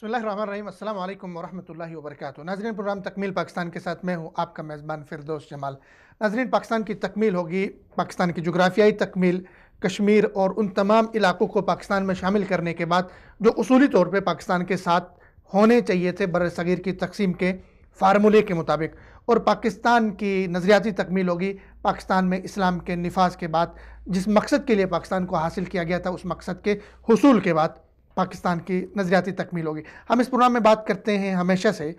بسم اللہ الرحمن الرحیم۔ السلام علیکم ورحمۃ اللہ وبرکاتہ۔ ناظرین، پروگرام تکمیل پاکستان کے ساتھ میں ہوں آپ کا میزبان فردوس جمال۔ ناظرین، پاکستان کی تکمیل ہوگی، پاکستان کی جغرافیائی تکمیل، کشمیر اور ان تمام علاقوں کو پاکستان میں شامل کرنے کے بعد جو اصولی طور پہ پاکستان کے ساتھ ہونے چاہیے تھے بر صغیر کی تقسیم کے فارمولے کے مطابق، اور پاکستان کی نظریاتی تکمیل ہوگی پاکستان میں اسلام کے نفاذ کے بعد، جس مقصد کے لیے پاکستان کو حاصل کیا گیا تھا اس مقصد کے حصول کے بعد پاکستان کی نظریاتی تکمیل ہوگی۔ ہم اس پروگرام میں بات کرتے ہیں ہمیشہ سے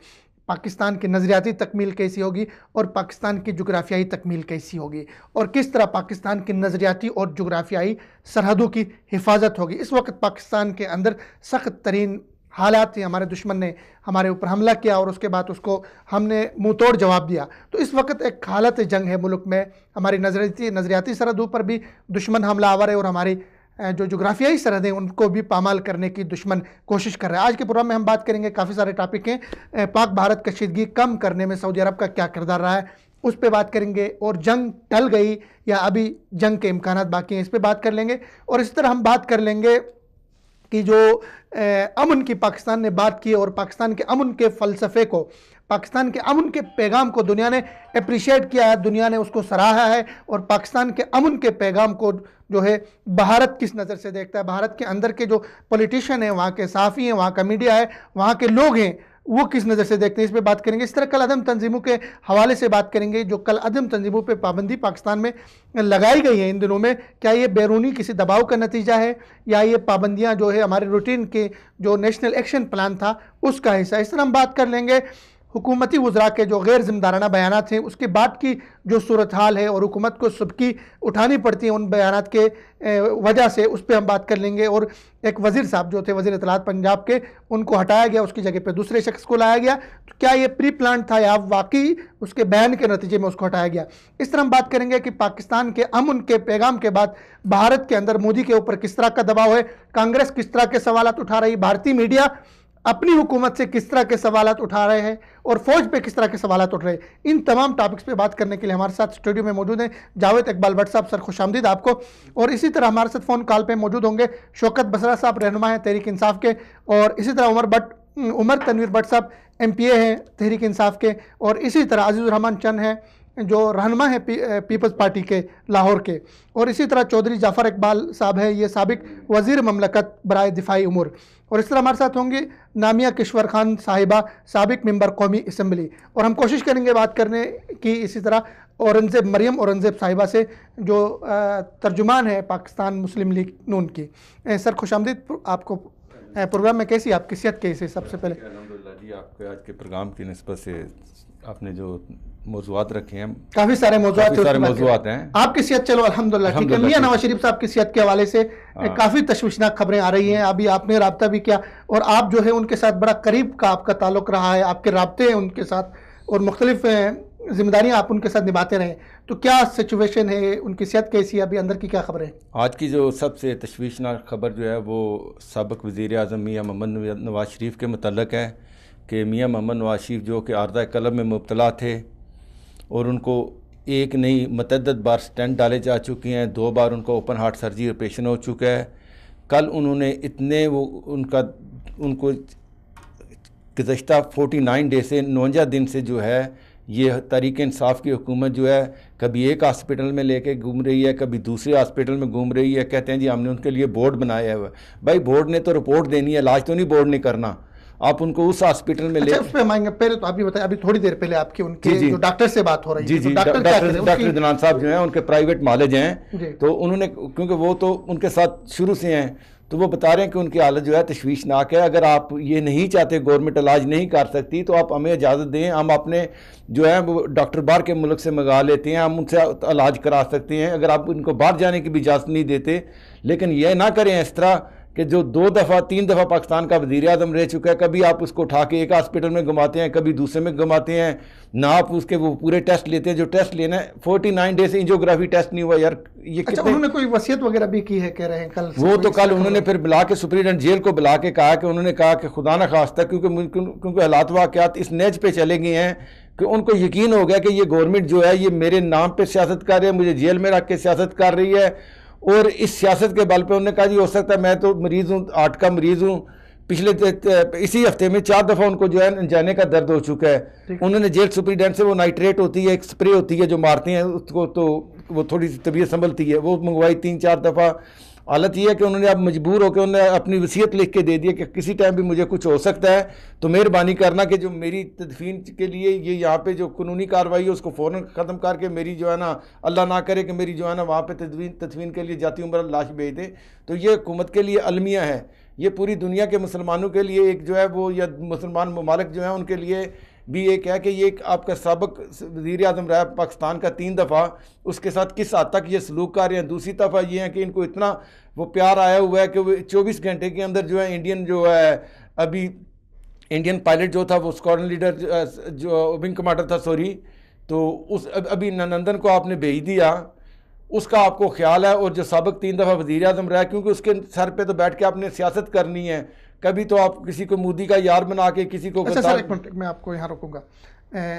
پاکستان کی نظریاتی تکمیل کیسی ہوگی اور پاکستان کی جغرافیائی تکمیل کیسی ہوگی، اور کس طرح پاکستان کی نظریاتی اور جغرافیائی سرحدوں کی حفاظت ہوگی۔ اس وقت پاکستان کے اندر سخت ترین حالات تھے، ہمارے دشمن نے ہمارے اوپر حملہ کیا اور اس کے بعد اس کو ہم نے منہ توڑ جواب دیا، تو اس وقت ایک حالت جنگ ہے ملک میں۔ ہماری نظریاتی سرحدوں پر بھی دشمن حملہ آور ہے اور ہماری جو جغرافیائی سرحدیں ان کو بھی پامال کرنے کی دشمن کوشش کر رہا ہے۔ آج کے پروگرام میں ہم بات کریں گے، کافی سارے ٹاپک ہیں۔ پاک بھارت کشیدگی کم کرنے میں سعودی عرب کا کیا کردار رہا ہے اس پہ بات کریں گے، اور جنگ ٹل گئی یا ابھی جنگ کے امکانات باقی ہیں اس پہ بات کر لیں گے، اور اس طرح ہم بات کر لیں گے کہ جو امن کی پاکستان نے بات کی اور پاکستان کے امن کے فلسفے کو، پاکستان کے امن کے پیغام کو دنیا نے اپریشیٹ کیا ہے، دنیا نے اس کو سراہا ہے، اور پاکستان کے امن کے پیغام کو جو ہے بھارت کس نظر سے دیکھتا ہے، بھارت کے اندر کے جو پولیٹیشین ہیں، وہاں کے صحافی ہیں، وہاں کا میڈیا ہے، وہاں کے لوگ ہیں، وہ کس نظر سے دیکھتے ہیں، اس پہ بات کریں گے۔ اس طرح کل عدم تنظیموں کے حوالے سے بات کریں گے، جو کل عدم تنظیموں پہ پابندی پاکستان میں لگائی گئی ہیں ان دنوں میں، کیا یہ بیرونی کسی دباؤ کا نتیجہ ہے یا یہ پابندیاں جو ہے ہمارے روٹین کے جو نیشنل ایکشن پلان تھا اس کا حصہ۔ اس طرح ہم بات کر لیں گے حکومتی وزراء کے جو غیر ذمہ دارانہ بیانات ہیں اس کے بعد کی جو صورتحال ہے اور حکومت کو سبکی اٹھانی پڑتی ہیں ان بیانات کے وجہ سے، اس پہ ہم بات کر لیں گے۔ اور ایک وزیر صاحب جو تھے وزیر اطلاعات پنجاب کے، ان کو ہٹایا گیا، اس کی جگہ پہ دوسرے شخص کو لایا گیا، تو کیا یہ پری پلانٹ تھا یا واقعی اس کے بیان کے نتیجے میں اس کو ہٹایا گیا۔ اس طرح ہم بات کریں گے کہ پاکستان کے امن کے پیغام کے بعد بھارت کے اندر مودی کے اوپر کس طرح کا دباؤ ہے، کانگریس کس طرح کے سوالات اٹھا رہی، بھارتی میڈیا اپنی حکومت سے کس طرح کے سوالات اٹھا رہے ہیں، اور فوج پہ کس طرح کے سوالات اٹھ رہے ہیں۔ ان تمام ٹاپکس پہ بات کرنے کے لیے ہمارے ساتھ اسٹوڈیو میں موجود ہیں جاوید اقبال بٹ صاحب، سر خوش آمدید آپ کو، اور اسی طرح ہمارے ساتھ فون کال پہ موجود ہوں گے شوکت بسرا صاحب، رہنما ہیں تحریک انصاف کے، اور اسی طرح عمر تنویر بٹ صاحب ایم پی اے ہیں تحریک انصاف کے، اور اسی طرح عزیز الرحمان چند ہیں جو رہنما ہیں پیپلز پارٹی کے لاہور کے، اور اسی طرح چودھری جعفر اقبال صاحب ہیں، یہ سابق وزیر مملکت برائے دفاعی امور، اور اس طرح ہمارے ساتھ ہوں گے نامیہ کشور خان صاحبہ، سابق ممبر قومی اسمبلی، اور ہم کوشش کریں گے بات کرنے کی اسی طرح اورنگزیب مریم اورنگزیب صاحبہ سے جو ترجمان ہے پاکستان مسلم لیگ نون کی۔ سر خوش آمدید آپ کو پروگرام میں۔ کیسی آپ کی صحت کیسی؟ سب سے پہلے الحمدللہ جی، آپ کے آج کے پروگرام کی نسبت سے آپ نے جو موضوعات رکھے ہیں، کافی سارے موضوعات ہیں۔ آپ کی صحت چلو الحمدللہ ٹھیک ہے۔ میاں نواز شریف صاحب کی صحت کے حوالے سے کافی تشویشناک خبریں آ رہی ہیں، ابھی آپ نے رابطہ بھی کیا، اور آپ جو ہے ان کے ساتھ بڑا قریب کا آپ کا تعلق رہا ہے، آپ کے رابطے ہیں ان کے ساتھ، اور مختلف ذمہ داریاں آپ ان کے ساتھ نبھاتے رہے، تو کیا سچویشن ہے، ان کی صحت کیسی ہے، ابھی اندر کی کیا خبریں؟ آج کی جو سب سے تشویشناک خبر جو ہے وہ سابق وزیر اعظم میاں محمد نواز شریف کے متعلق ہے، کہ میاں محمد نواز شریف جو کہ عارضہ قلب میں مبتلا تھے، اور ان کو ایک نہیں متعدد بار سٹینٹ ڈالے جا چکے ہیں، 2 بار ان کو اوپن ہارٹ سرجری آپریشن ہو چکا ہے۔ کل انہوں نے ان کو گزشتہ 49 ڈے سے 49 دن سے جو ہے یہ تحریک انصاف کی حکومت جو ہے کبھی ایک ہاسپٹل میں لے کے گھوم رہی ہے، کبھی دوسرے ہاسپٹل میں گھوم رہی ہے، کہتے ہیں جی ہم نے ان کے لیے بورڈ بنایا ہے۔ بھائی بورڈ نے تو رپورٹ دینی ہے، علاج تو نہیں بورڈ نے کرنا۔ آپ ان کو اس ہاسپٹل میں اس پہ ہم آئیں گے، پہلے تو آپ یہ بتائیں، ابھی تھوڑی دیر پہلے آپ کی ان کے جو ڈاکٹر سے بات ہو رہی ہے، جی ڈاکٹر عدنان صاحب جو ہیں ان کے پرائیویٹ معالج ہیں، تو انہوں نے کیونکہ وہ تو ان کے ساتھ شروع سے ہیں، تو وہ بتا رہے ہیں کہ ان کی حالت جو ہے تشویشناک ہے۔ اگر آپ یہ نہیں چاہتے، گورنمنٹ علاج نہیں کر سکتی، تو آپ ہمیں اجازت دیں، ہم اپنے جو ہے وہ ڈاکٹر باہر کے ملک سے منگا لیتے ہیں، ہم ان سے علاج کرا سکتے ہیں، اگر آپ ان کو باہر جانے کی بھی اجازت نہیں دیتے۔ لیکن یہ نہ کریں اس طرح کہ جو 2 دفعہ 3 دفعہ پاکستان کا وزیر اعظم رہ چکا ہے، کبھی آپ اس کو اٹھا کے ایک ہاسپٹل میں گھماتے ہیں، کبھی دوسرے میں گھماتے ہیں، نہ آپ اس کے وہ پورے ٹیسٹ لیتے ہیں جو ٹیسٹ لینا ہے۔ 49 ڈے سے انجیوگرافی ٹیسٹ نہیں ہوا یار، یہ انہوں نے کوئی وصیت وغیرہ بھی کی ہے کہہ رہے ہیں کل؟ وہ تو کل انہوں نے پھر بلا کے سپرنٹینڈنٹ جیل کو بلا کے کہا کہ انہوں نے کہا کہ خدا نہ خواستہ کیونکہ حالات واقعات اس نیج پہ چلے گئے ہیں کہ ان کو یقین ہو گیا کہ یہ گورنمنٹ جو ہے یہ میرے نام پہ سیاست کر رہی ہے، مجھے جیل میں رکھ کے سیاست کر رہی ہے، اور اس سیاست کے بل پہ انہوں نے کہا جی ہو سکتا ہے میں تو مریض ہوں، ہارٹ کا مریض ہوں، پچھلے اسی ہفتے میں 4 دفعہ ان کو جو ہے جانے کا درد ہو چکا ہے. انہوں نے جیل سپریڈینٹ سے وہ نائٹریٹ ہوتی ہے، ایک سپرے ہوتی ہے جو مارتے ہیں اس کو، تو وہ تھوڑی سی طبیعت سنبھلتی ہے، وہ منگوائی 3-4 دفعہ. حالت یہ ہے کہ انہوں نے اب مجبور ہو کے انہوں نے اپنی وصیت لکھ کے دے دی کہ کسی ٹائم بھی مجھے کچھ ہو سکتا ہے تو مہربانی کرنا کہ جو میری تدفین کے لیے یہ یہاں پہ جو قانونی کارروائی ہے اس کو فوراً ختم کر کے میری جو ہے نا، اللہ نہ کرے کہ میری جو ہے نا وہاں پہ تدفین کے لیے جاتی عمر لاش بھیج دے. تو یہ حکومت کے لیے المیہ ہے، یہ پوری دنیا کے مسلمانوں کے لیے ایک جو ہے وہ، یا مسلمان ممالک جو ہیں ان کے لیے بھی ایک ہے کہ یہ ایک آپ کا سابق وزیر اعظم رہا پاکستان کا 3 دفعہ، اس کے ساتھ کس حد تک یہ سلوک کر رہے ہیں. دوسری دفعہ یہ ہے کہ ان کو اتنا وہ پیار آیا ہوا ہے کہ وہ 24 گھنٹے کے اندر جو ہے انڈین جو ہے ابھی انڈین پائلٹ جو تھا وہ اسکواڈرن لیڈر جو ونگ کمانڈر تھا تو اس ابھی نندن کو آپ نے بھیج دیا، اس کا آپ کو خیال ہے. اور جو سابق 3 دفعہ وزیر اعظم رہا ہے، کیونکہ اس کے سر پہ تو بیٹھ کے آپ نے سیاست کرنی ہے، کبھی تو آپ کسی کو مودی کا یار بنا کے کسی کو اچھا سر ایک منٹ میں آپ کو یہاں روکوں گا.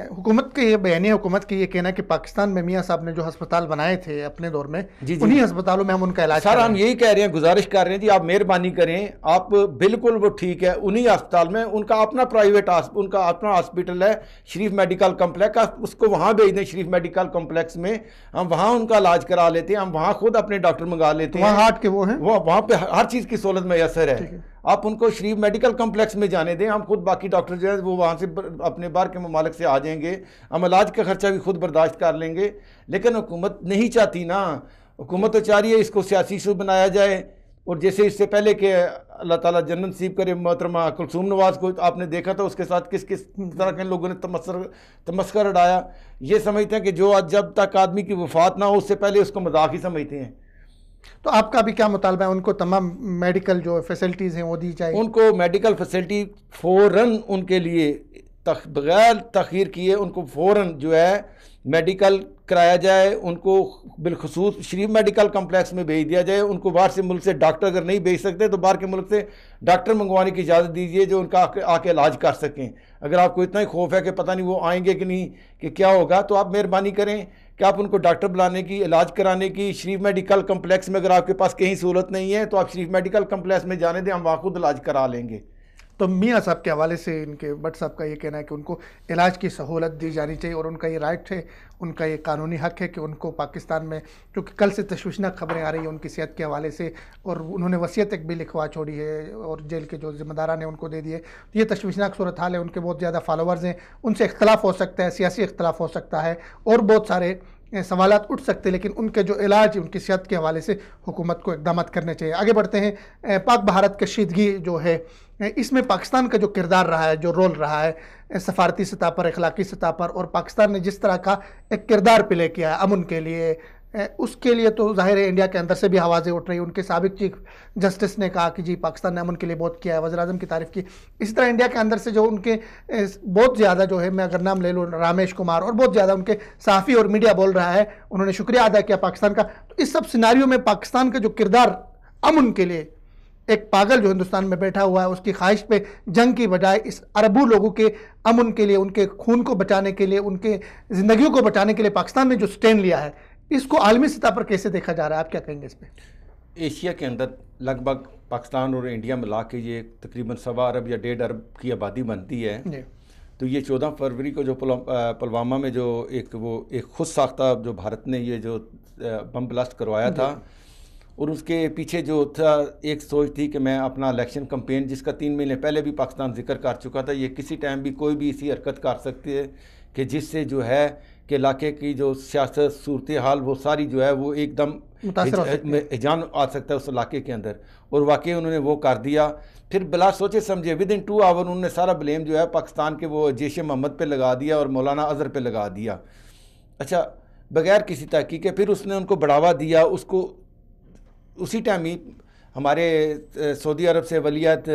حکومت کے یہ بیانیہ حکومت کی یہ کہنا کہ پاکستان میں میاں صاحب نے جو ہسپتال بنائے تھے اپنے دور میں انہی ہسپتالوں میں ہم ان کا علاج سر ہم یہی کہہ رہے ہیں، گزارش کر رہے ہیں جی آپ مہربانی کریں، آپ بالکل وہ ٹھیک ہے انہی ہسپتال میں، ان کا اپنا پرائیویٹ ان کا اپنا ہاسپٹل ہے شریف میڈیکل کمپلیکس، اس کو وہاں بھیج دیں شریف میڈیکل کمپلیکس میں، ہم وہاں ان کا علاج کرا لیتے ہیں، ہم وہاں خود اپنے ڈاکٹر منگا لیتے ہیں، وہاں ہارٹ کے وہ ہیں، وہاں پہ ہر چیز کی سہولت میسر ہے. آپ ان کو شریف میڈیکل کمپلیکس میں جانے دیں، ہم خود باقی ڈاکٹر جو ہیں وہ وہاں سے اپنے باہر کے ممالک سے آ جائیں گے، ہم علاج کا خرچہ بھی خود برداشت کر لیں گے. لیکن حکومت نہیں چاہتی نا، حکومت تو چاہ رہی ہے اس کو سیاسی ایشو بنایا جائے. اور جیسے اس سے پہلے کہ اللہ تعالیٰ جنت نصیب کرے محترمہ کلثوم نواز کو آپ نے دیکھا تھا، اس کے ساتھ کس طرح کے لوگوں نے تمسخر اڑایا. یہ سمجھتے ہیں کہ جو جب تک آدمی کی وفات نہ ہو اس سے پہلے اس کو مذاق ہی سمجھتے ہیں. تو آپ کا بھی کیا مطالبہ ہے ان کو تمام میڈیکل جو فیسلٹیز ہیں وہ دی جائے؟ ان کو میڈیکل فیسلٹی فوراً ان کے لیے بغیر تاخیر کیے ان کو فوراً جو ہے میڈیکل کرایا جائے، ان کو بالخصوص شریف میڈیکل کمپلیکس میں بھیج دیا جائے. ان کو باہر سے ملک سے ڈاکٹر اگر نہیں بھیج سکتے تو باہر کے ملک سے ڈاکٹر منگوانے کی اجازت دیجیے جو ان کا آ کے علاج کر سکیں. اگر آپ کو اتنا ہی خوف ہے کہ پتہ نہیں وہ آئیں گے کہ نہیں کہ کیا ہوگا، تو آپ مہربانی کریں کہ آپ ان کو ڈاکٹر بلانے کی، علاج کرانے کی شریف میڈیکل کمپلیکس میں، اگر آپ کے پاس کہیں سہولت نہیں ہے تو آپ شریف میڈیکل کمپلیکس میں جانے دیں، ہم وہاں خود علاج کرا لیں گے. تو میاں صاحب کے حوالے سے ان کے بٹ صاحب کا یہ کہنا ہے کہ ان کو علاج کی سہولت دی جانی چاہیے اور ان کا یہ رائٹ ہے، ان کا یہ قانونی حق ہے کہ ان کو پاکستان میں، کیونکہ کل سے تشویشناک خبریں آ رہی ہیں ان کی صحت کے حوالے سے، اور انہوں نے وصیت ایک بھی لکھوا چھوڑی ہے اور جیل کے جو ذمہ داران ہیں ان کو دے دیے. یہ تشویشناک صورتحال ہے، ان کے بہت زیادہ فالوورز ہیں، ان سے اختلاف ہو سکتا ہے، سیاسی اختلاف ہو سکتا ہے اور بہت سارے سوالات اٹھ سکتے ہیں، لیکن ان کے جو علاج ان کی صحت کے حوالے سے حکومت کو اقدامات کرنے چاہیے. آگے بڑھتے ہیں. پاک بھارت کشیدگی جو ہے اس میں پاکستان کا جو کردار رہا ہے، جو رول رہا ہے سفارتی سطح پر، اخلاقی سطح پر، اور پاکستان نے جس طرح کا ایک کردار پلے کیا ہے امن کے لیے، اس کے لیے تو ظاہر ہے انڈیا کے اندر سے بھی آوازیں اٹھ رہی ہیں. ان کے سابق چیف جسٹس نے کہا کہ جی پاکستان نے امن کے لیے بہت کیا ہے، وزیر اعظم کی تعریف کی. اسی طرح انڈیا کے اندر سے جو ان کے بہت زیادہ جو ہے، میں اگر نام لے لوں رامیش کمار، اور بہت زیادہ ان کے صحافی اور میڈیا بول رہا ہے، انہوں نے شکریہ ادا کیا پاکستان کا. تو اس سب سیناریو میں پاکستان کا جو کردار امن کے لیے، ایک پاگل جو ہندوستان میں بیٹھا ہوا ہے اس کی خواہش پہ جنگ کی بجائے اس اربوں لوگوں کے امن کے لیے، ان کے خون کو بچانے کے لیے، ان کے زندگیوں کو بچانے کے لیے پاکستان نے جو سٹینڈ لیا ہے، اس کو عالمی سطح پر کیسے دیکھا جا رہا ہے؟ آپ کیا کہیں گے اس پہ؟ ایشیا کے اندر لگ بھگ پاکستان اور انڈیا ملا کے یہ تقریباً 1.25 ارب یا 1.5 ارب کی آبادی بنتی ہے. تو یہ 14 فروری کو جو پلوامہ میں جو ایک خود ساختہ جو بھارت نے یہ جو بم بلاسٹ کروایا تھا، اور اس کے پیچھے جو تھا ایک سوچ تھی کہ میں اپنا الیکشن کمپین، جس کا 3 مہینے پہلے بھی پاکستان ذکر کر چکا تھا، یہ کسی ٹائم بھی کوئی بھی ایسی حرکت کر سکتی ہے کہ جس سے جو ہے کہ علاقے کی جو سیاست صورتحال وہ ساری جو ہے وہ ایک دم ہجان آ سکتا ہے اس علاقے کے اندر. اور واقعی انہوں نے وہ کر دیا. پھر بلا سوچے سمجھے ودن 2 آور انہوں نے سارا بلیم جو ہے پاکستان کے وہ جیش محمد پہ لگا دیا اور مولانا اظہر پہ لگا دیا. اچھا، بغیر کسی تحقیق کے پھر اس نے ان کو بڑھاوا دیا. اس کو اسی ٹائم ہی ہمارے سعودی عرب سے ولیعہد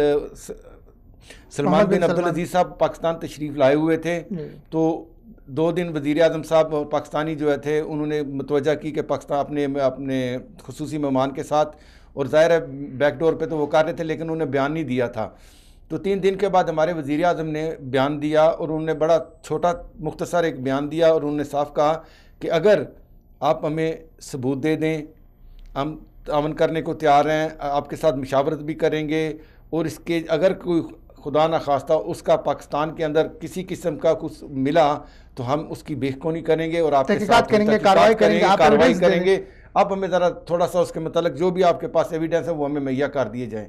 سلمان بن عبدالعزیز صاحب پاکستان تشریف لائے ہوئے تھے. تو 2 دن وزیر اعظم صاحب پاکستانی جو تھے انہوں نے متوجہ کی کہ پاکستان اپنے خصوصی مہمان کے ساتھ، اور ظاہر ہے بیک ڈور پہ تو وہ کر رہے تھے لیکن انہوں نے بیان نہیں دیا تھا. تو 3 دن کے بعد ہمارے وزیر اعظم نے بیان دیا، اور انہوں نے بڑا چھوٹا مختصر ایک بیان دیا، اور انہوں نے صاف کہا کہ اگر آپ ہمیں ثبوت دے دیں، ہم تعاون کرنے کو تیار ہیں، آپ کے ساتھ مشاورت بھی کریں گے، اور اس کے اگر کوئی خدا نخواستہ اس کا پاکستان کے اندر کسی قسم کا کچھ ملا تو ہم اس کی بےخونی کریں گے اور آپ کے ساتھ کریں گے، کارروائی کریں گے. آپ ہمیں ذرا تھوڑا سا اس کے متعلق جو بھی آپ کے پاس ایویڈنس ہے وہ ہمیں مہیا کر دیے جائیں.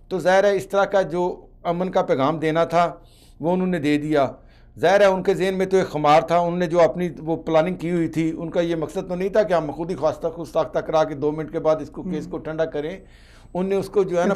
تو ظاہر ہے اس طرح کا جو امن کا پیغام دینا تھا وہ انہوں نے دے دیا. ظاہر ہے ان کے ذہن میں تو ایک خمار تھا، انہوں نے جو اپنی وہ پلاننگ کی ہوئی تھی ان کا یہ مقصد تو نہیں تھا کہ ہم خود ہی خود ساختہ کرا کے 2 منٹ کے بعد اس کو کیس کو ٹھنڈا کریں. ان نے اس کو جو ہے نا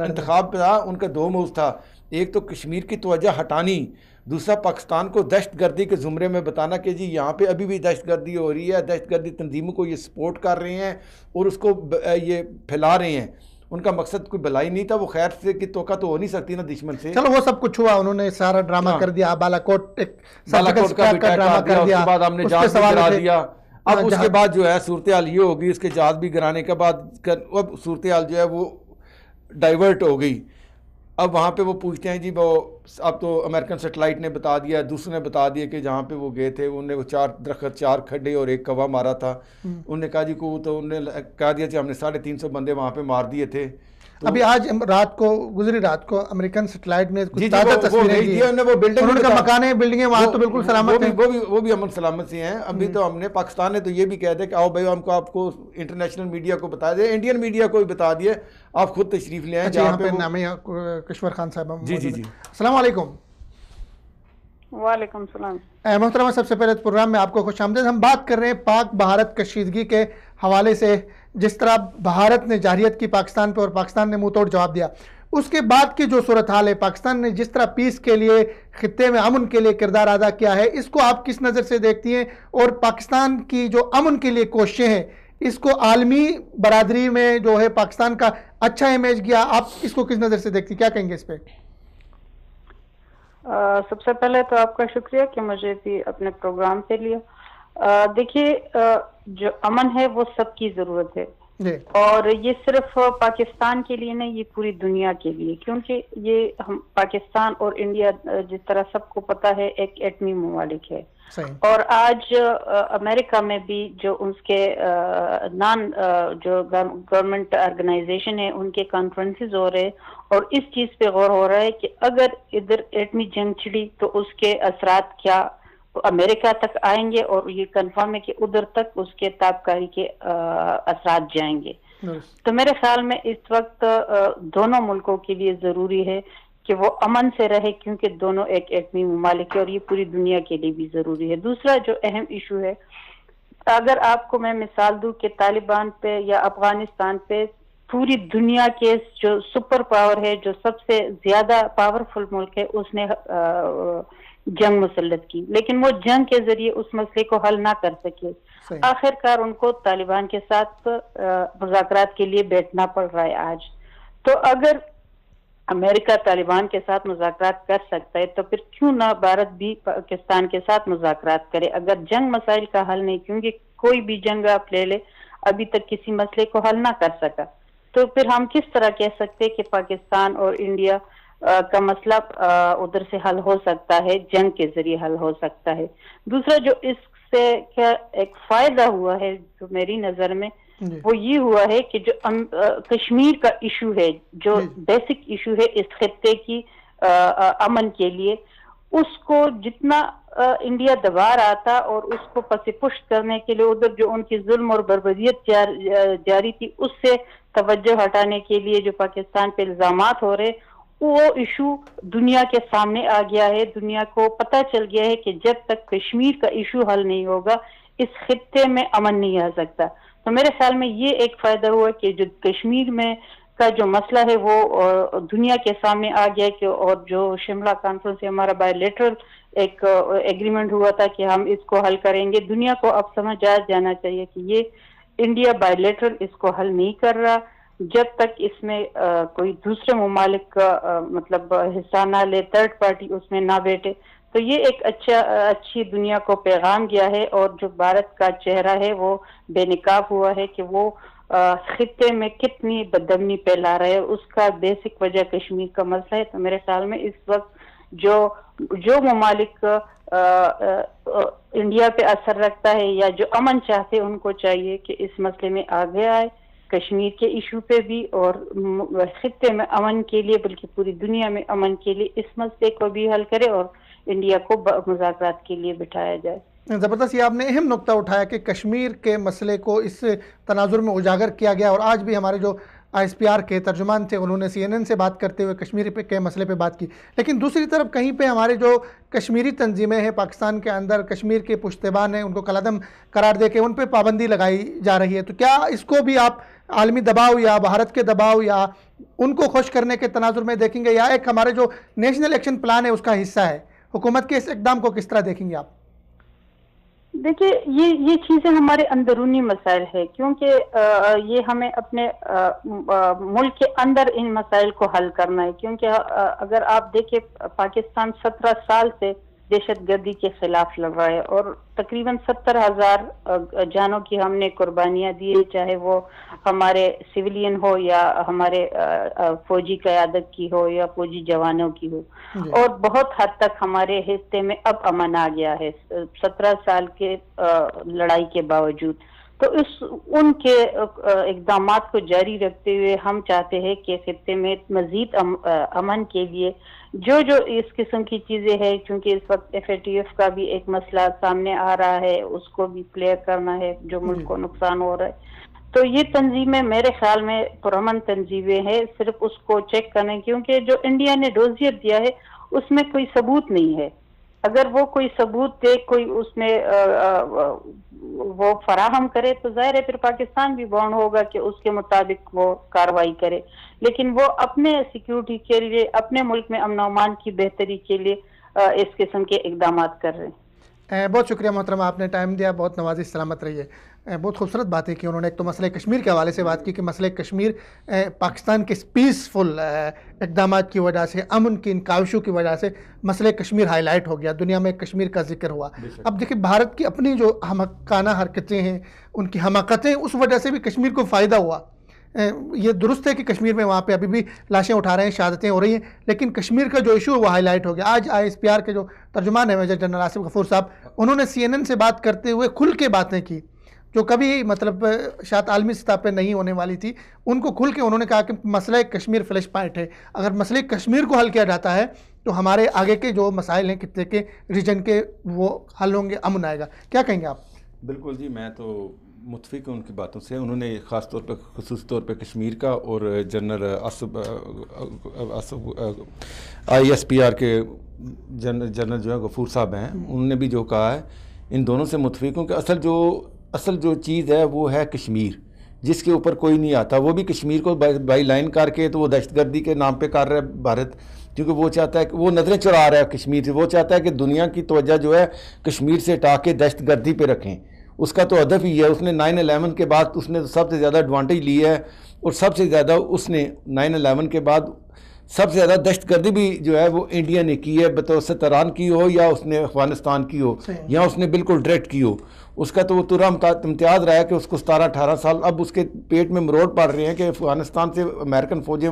انتخاب پہ ان کا 2 موضوع تھا، ایک تو کشمیر کی توجہ ہٹانی، دوسرا پاکستان کو دہشت گردی کے زمرے میں بتانا کہ جی یہاں پہ ابھی بھی دہشت گردی ہو رہی ہے، دہشت گردی تنظیموں کو یہ سپورٹ کر رہے ہیں اور اس کو یہ پھیلا رہے ہیں. ان کا مقصد کوئی بھلائی نہیں تھا، وہ خیر سے کی توقع تو ہو نہیں سکتی نا دشمن سے. چلو وہ سب کچھ ہوا، انہوں نے سارا ڈرامہ کر دیا، بالاکوٹ کا ڈرامہ کر دیا، اس کے بعد ہم نے جہاز بھی گرا دیا. اب اس کے بعد جو ہے صورتحال یہ ہوگی، اس کے جہاز بھی گرانے کے بعد اب صورتحال جو ہے وہ ڈائیورٹ ہو گئی. اب وہاں پہ وہ پوچھتے ہیں جی وہ اب تو امریکن سیٹلائٹ نے بتا دیا، دوسرے نے بتا دیا کہ جہاں پہ وہ گئے تھے انہوں نے وہ 4 درخت 4 کھڈے اور 1 کوا مارا تھا. انہوں نے کہا جی کو تو انہوں نے کہا دیا کہ ہم نے 350 بندے وہاں پہ مار دیے تھے. ابھی آج گزری رات کو امریکن سیٹلائٹ میں کچھ تازہ تصویریں دی ہیں، انہوں نے کہا مکانیں بلڈنگیں وہاں تو بالکل سلامت ہیں، وہ بھی امن سلامت سے ہیں. ابھی تو ہم نے پاکستان نے تو یہ بھی کہہ دیا کہ آؤ بھائی ہم کو آپ کو انٹرنیشنل میڈیا کو بتا دیں، انڈین میڈیا کو بھی بتا دیے، آپ خود تشریف لے آئیں. یہاں پہ نامی کشور خان صاحب. جی جی جی السلام علیکم. وعلیکم السلام. محترمہ سب سے پہلے پروگرام میں آپ کو خوش آمدید. ہم بات کر رہے ہیں پاک بھارت کشیدگی کے حوالے سے، جس طرح بھارت نے جارحیت کی پاکستان پہ اور پاکستان نے منہ توڑ جواب دیا. اس کے بعد کی جو صورتحال ہے، پاکستان نے جس طرح پیس کے لیے، خطے میں امن کے لیے کردار ادا کیا ہے، اس کو آپ کس نظر سے دیکھتی ہیں؟ اور پاکستان کی جو امن کے لیے کوششیں ہیں، اس کو عالمی برادری میں جو ہے پاکستان کا اچھا امیج گیا، آپ اس کو کس نظر سے دیکھتی، کیا کہیں گے اس پہ؟ سب سے پہلے تو آپ کا شکریہ کہ مجھے بھی اپنے پروگرام سے لیا. دیکھیے جو امن ہے وہ سب کی ضرورت ہے، اور یہ صرف پاکستان کے لیے نہیں، یہ پوری دنیا کے لیے، کیونکہ یہ ہم پاکستان اور انڈیا جس طرح سب کو پتہ ہے ایک ایٹمی ممالک ہے. اور آج امریکہ میں بھی جو اس کے جو گورنمنٹ آرگنائزیشن ہے ان کے کانفرنسز ہو رہے، اور اس چیز پہ غور ہو رہا ہے کہ اگر ادھر ایٹمی جنگ چھڑی تو اس کے اثرات کیا امریکہ تک آئیں گے، اور یہ کنفرم ہے کہ ادھر تک اس کے تابکاری کے اثرات جائیں گے. تو میرے خیال میں اس وقت دونوں ملکوں کے لیے ضروری ہے کہ وہ امن سے رہے، کیونکہ دونوں ایک ایٹمی ممالک ہے، اور یہ پوری دنیا کے لیے بھی ضروری ہے. دوسرا جو اہم ایشو ہے، اگر آپ کو میں مثال دوں کہ طالبان پہ یا افغانستان پہ پوری دنیا کے جو سپر پاور ہے، جو سب سے زیادہ پاورفل ملک ہے، اس نے جنگ مسلط کی، لیکن وہ جنگ کے ذریعے اس مسئلے کو حل نہ کر سکے. آخر کار ان کو طالبان کے ساتھ مذاکرات کے لیے بیٹھنا پڑ رہا ہے آج. تو اگر امریکہ طالبان کے ساتھ مذاکرات کر سکتا ہے تو پھر کیوں نہ بھارت بھی پاکستان کے ساتھ مذاکرات کرے؟ اگر جنگ مسائل کا حل نہیں، کیونکہ کوئی بھی جنگ آپ لے لے ابھی تک کسی مسئلے کو حل نہ کر سکا، تو پھر ہم کس طرح کہہ سکتے کہ پاکستان اور انڈیا کا مسئلہ ادھر سے حل ہو سکتا ہے، جنگ کے ذریعے حل ہو سکتا ہے. دوسرا جو اس سے کیا ایک فائدہ ہوا ہے جو میری نظر میں، وہ یہ ہوا ہے کہ جو کشمیر کا ایشو ہے، جو بیسک ایشو ہے اس خطے کی امن کے لیے، اس کو جتنا انڈیا دبا رہا تھا اور اس کو پس پشت کرنے کے لیے ادھر جو ان کی ظلم اور بربریت جاری تھی، اس سے توجہ ہٹانے کے لیے جو پاکستان پہ الزامات ہو رہے، وہ ایشو دنیا کے سامنے آ گیا ہے. دنیا کو پتہ چل گیا ہے کہ جب تک کشمیر کا ایشو حل نہیں ہوگا اس خطے میں امن نہیں آ سکتا. تو میرے خیال میں یہ ایک فائدہ ہوا کہ جو کشمیر میں کا جو مسئلہ ہے وہ دنیا کے سامنے آ گیا کہ، اور جو شملہ کانفرنس سے ہمارا بائی لیٹرل ایک ایگریمنٹ ہوا تھا کہ ہم اس کو حل کریں گے. دنیا کو اب سمجھ آ جانا چاہیے کہ یہ انڈیا بائی لیٹرل اس کو حل نہیں کر رہا جب تک اس میں کوئی دوسرے ممالک کا مطلب حصہ نہ لے، تھرڈ پارٹی اس میں نہ بیٹھے. تو یہ ایک اچھی دنیا کو پیغام گیا ہے، اور جو بھارت کا چہرہ ہے وہ بے نقاب ہوا ہے کہ وہ خطے میں کتنی بدامنی پھیلا رہے ہیں. اس کا بیسک وجہ کشمیر کا مسئلہ ہے. تو میرے خیال میں اس وقت جو ممالک انڈیا پہ اثر رکھتا ہے یا جو امن چاہتے ہیں، ان کو چاہیے کہ اس مسئلے میں آگے آئے، کشمیر کے ایشو پہ بھی اور خطے میں امن کے لیے بلکہ پوری دنیا میں امن کے لیے اس مسئلے کو بھی حل کرے اور انڈیا کو مذاکرات کے لیے بٹھایا جائے. زبردست. یہ آپ نے اہم نقطہ اٹھایا کہ کشمیر کے مسئلے کو اس تناظر میں اجاگر کیا گیا، اور آج بھی ہمارے جو ISPR کے ترجمان تھے انہوں نے CNN سے بات کرتے ہوئے کشمیر کے مسئلے پہ بات کی. لیکن دوسری طرف کہیں پہ ہمارے جو کشمیری تنظیمیں ہیں پاکستان کے اندر، کشمیر کے پشتیبان ہیں، ان کو کالعدم قرار دے کے ان پہ پابندی لگائی جا رہی ہے. تو کیا اس کو بھی آپ عالمی دباؤ یا بھارت کے دباؤ یا ان کو خوش کرنے کے تناظر میں دیکھیں گے، یا ایک ہمارے جو نیشنل ایکشن پلان ہے اس کا حصہ ہے؟ حکومت کے اس اقدام کو کس طرح دیکھیں گے آپ؟ دیکھیے یہ چیزیں ہمارے اندرونی مسائل ہے، کیونکہ یہ ہمیں اپنے ملک کے اندر ان مسائل کو حل کرنا ہے. کیونکہ اگر آپ دیکھیں پاکستان 17 سال سے دہشت گردی کے خلاف لڑ رہا ہے اور تقریباً 70,000 جانوں کی ہم نے قربانیاں دی، چاہے وہ ہمارے سویلین ہو یا ہمارے فوجی قیادت کی ہو یا فوجی جوانوں کی ہو، اور بہت حد تک ہمارے حصے میں اب امن آ گیا ہے 17 سال کے لڑائی کے باوجود. تو ان کے اقدامات کو جاری رکھتے ہوئے ہم چاہتے ہیں کہ خطے میں مزید امن کے لیے جو اس قسم کی چیزیں ہیں، چونکہ اس وقت FATF کا بھی ایک مسئلہ سامنے آ رہا ہے، اس کو بھی کلیئر کرنا ہے جو ملک کو نقصان ہو رہا ہے. تو یہ تنظیمیں میرے خیال میں پرامن تنظیمیں ہیں، صرف اس کو چیک کریں، کیونکہ جو انڈیا نے ڈوزیئر دیا ہے اس میں کوئی ثبوت نہیں ہے. اگر وہ کوئی ثبوت دے، کوئی اس میں وہ فراہم کرے تو ظاہر ہے پھر پاکستان بھی باؤنڈ ہوگا کہ اس کے مطابق وہ کارروائی کرے. لیکن وہ اپنے سیکیورٹی کے لیے، اپنے ملک میں امن و امان کی بہتری کے لیے اس قسم کے اقدامات کر رہے ہیں. بہت شکریہ محترمہ، آپ نے ٹائم دیا، بہت نوازی، سلامت رہیے. بہت خوبصورت باتیں کی انہوں نے. ایک تو مسئلہ کشمیر کے حوالے سے بات کی کہ مسئلہ کشمیر پاکستان کے پیسفل اقدامات کی وجہ سے، امن کی ان کاوشوں کی وجہ سے مسئلہ کشمیر ہائی لائٹ ہو گیا، دنیا میں کشمیر کا ذکر ہوا. اب دیکھیں بھارت کی اپنی جو حماقانہ حرکتیں ہیں، ان کی حماقتیں، اس وجہ سے بھی کشمیر کو فائدہ ہوا. یہ درست ہے کہ کشمیر میں وہاں پہ ابھی بھی لاشیں اٹھا رہے ہیں، شہادتیں ہو رہی ہیں، لیکن کشمیر کا جو ایشو ہے وہ ہائی لائٹ ہو گیا. آج ISPR کے جو ترجمان ہیں میجر جنرل آصف غفور صاحب، انہوں نے CNN سے بات کرتے ہوئے کھل کے باتیں کی جو کبھی مطلب شاید عالمی سطح پہ نہیں ہونے والی تھی. ان کو کھل کے انہوں نے کہا کہ مسئلہ کشمیر فلیش پوائنٹ ہے، اگر مسئلہ کشمیر کو حل کیا جاتا ہے تو ہمارے آگے کے جو مسائل ہیں خطے کے، ریجن کے، وہ حل ہوں گے، امن آئے گا. کیا کہیں گے آپ؟ بالکل جی، میں تو متفق ہوں ان کی باتوں سے. انہوں نے خاص طور پہ، خصوصی طور پہ کشمیر کا، اور جنرل ISPR کے جنرل جو ہے غفور صاحب ہیں، انہوں نے بھی جو کہا ہے، ان دونوں سے متفق ہوں کہ اصل جو چیز ہے وہ ہے کشمیر، جس کے اوپر کوئی نہیں آتا. وہ بھی کشمیر کو بائی لائن کر کے تو وہ دہشت گردی کے نام پہ کر رہا ہے بھارت، کیونکہ وہ چاہتا ہے کہ وہ نظریں چرا رہا ہے کشمیر سے. وہ چاہتا ہے کہ دنیا کی توجہ جو ہے کشمیر سے ہٹا کے دہشت گردی پہ رکھیں. اس کا تو ہدف ہی ہے. اس نے 9/11 کے بعد اس نے سب سے زیادہ ایڈوانٹیج لی ہے، اور سب سے زیادہ اس نے 9/11 کے بعد سب سے زیادہ دہشت گردی بھی جو ہے وہ انڈیا نے کی ہے، بتوسط ایران کی ہو یا اس نے افغانستان کی ہو یا اس نے بالکل ڈائریکٹ کی ہو. اس کا تو وہ تورا امتیاز رہا ہے کہ اس کو 17-18 سال اب اس کے پیٹ میں مروڑ پڑ رہے ہیں کہ افغانستان سے امریکن فوجیں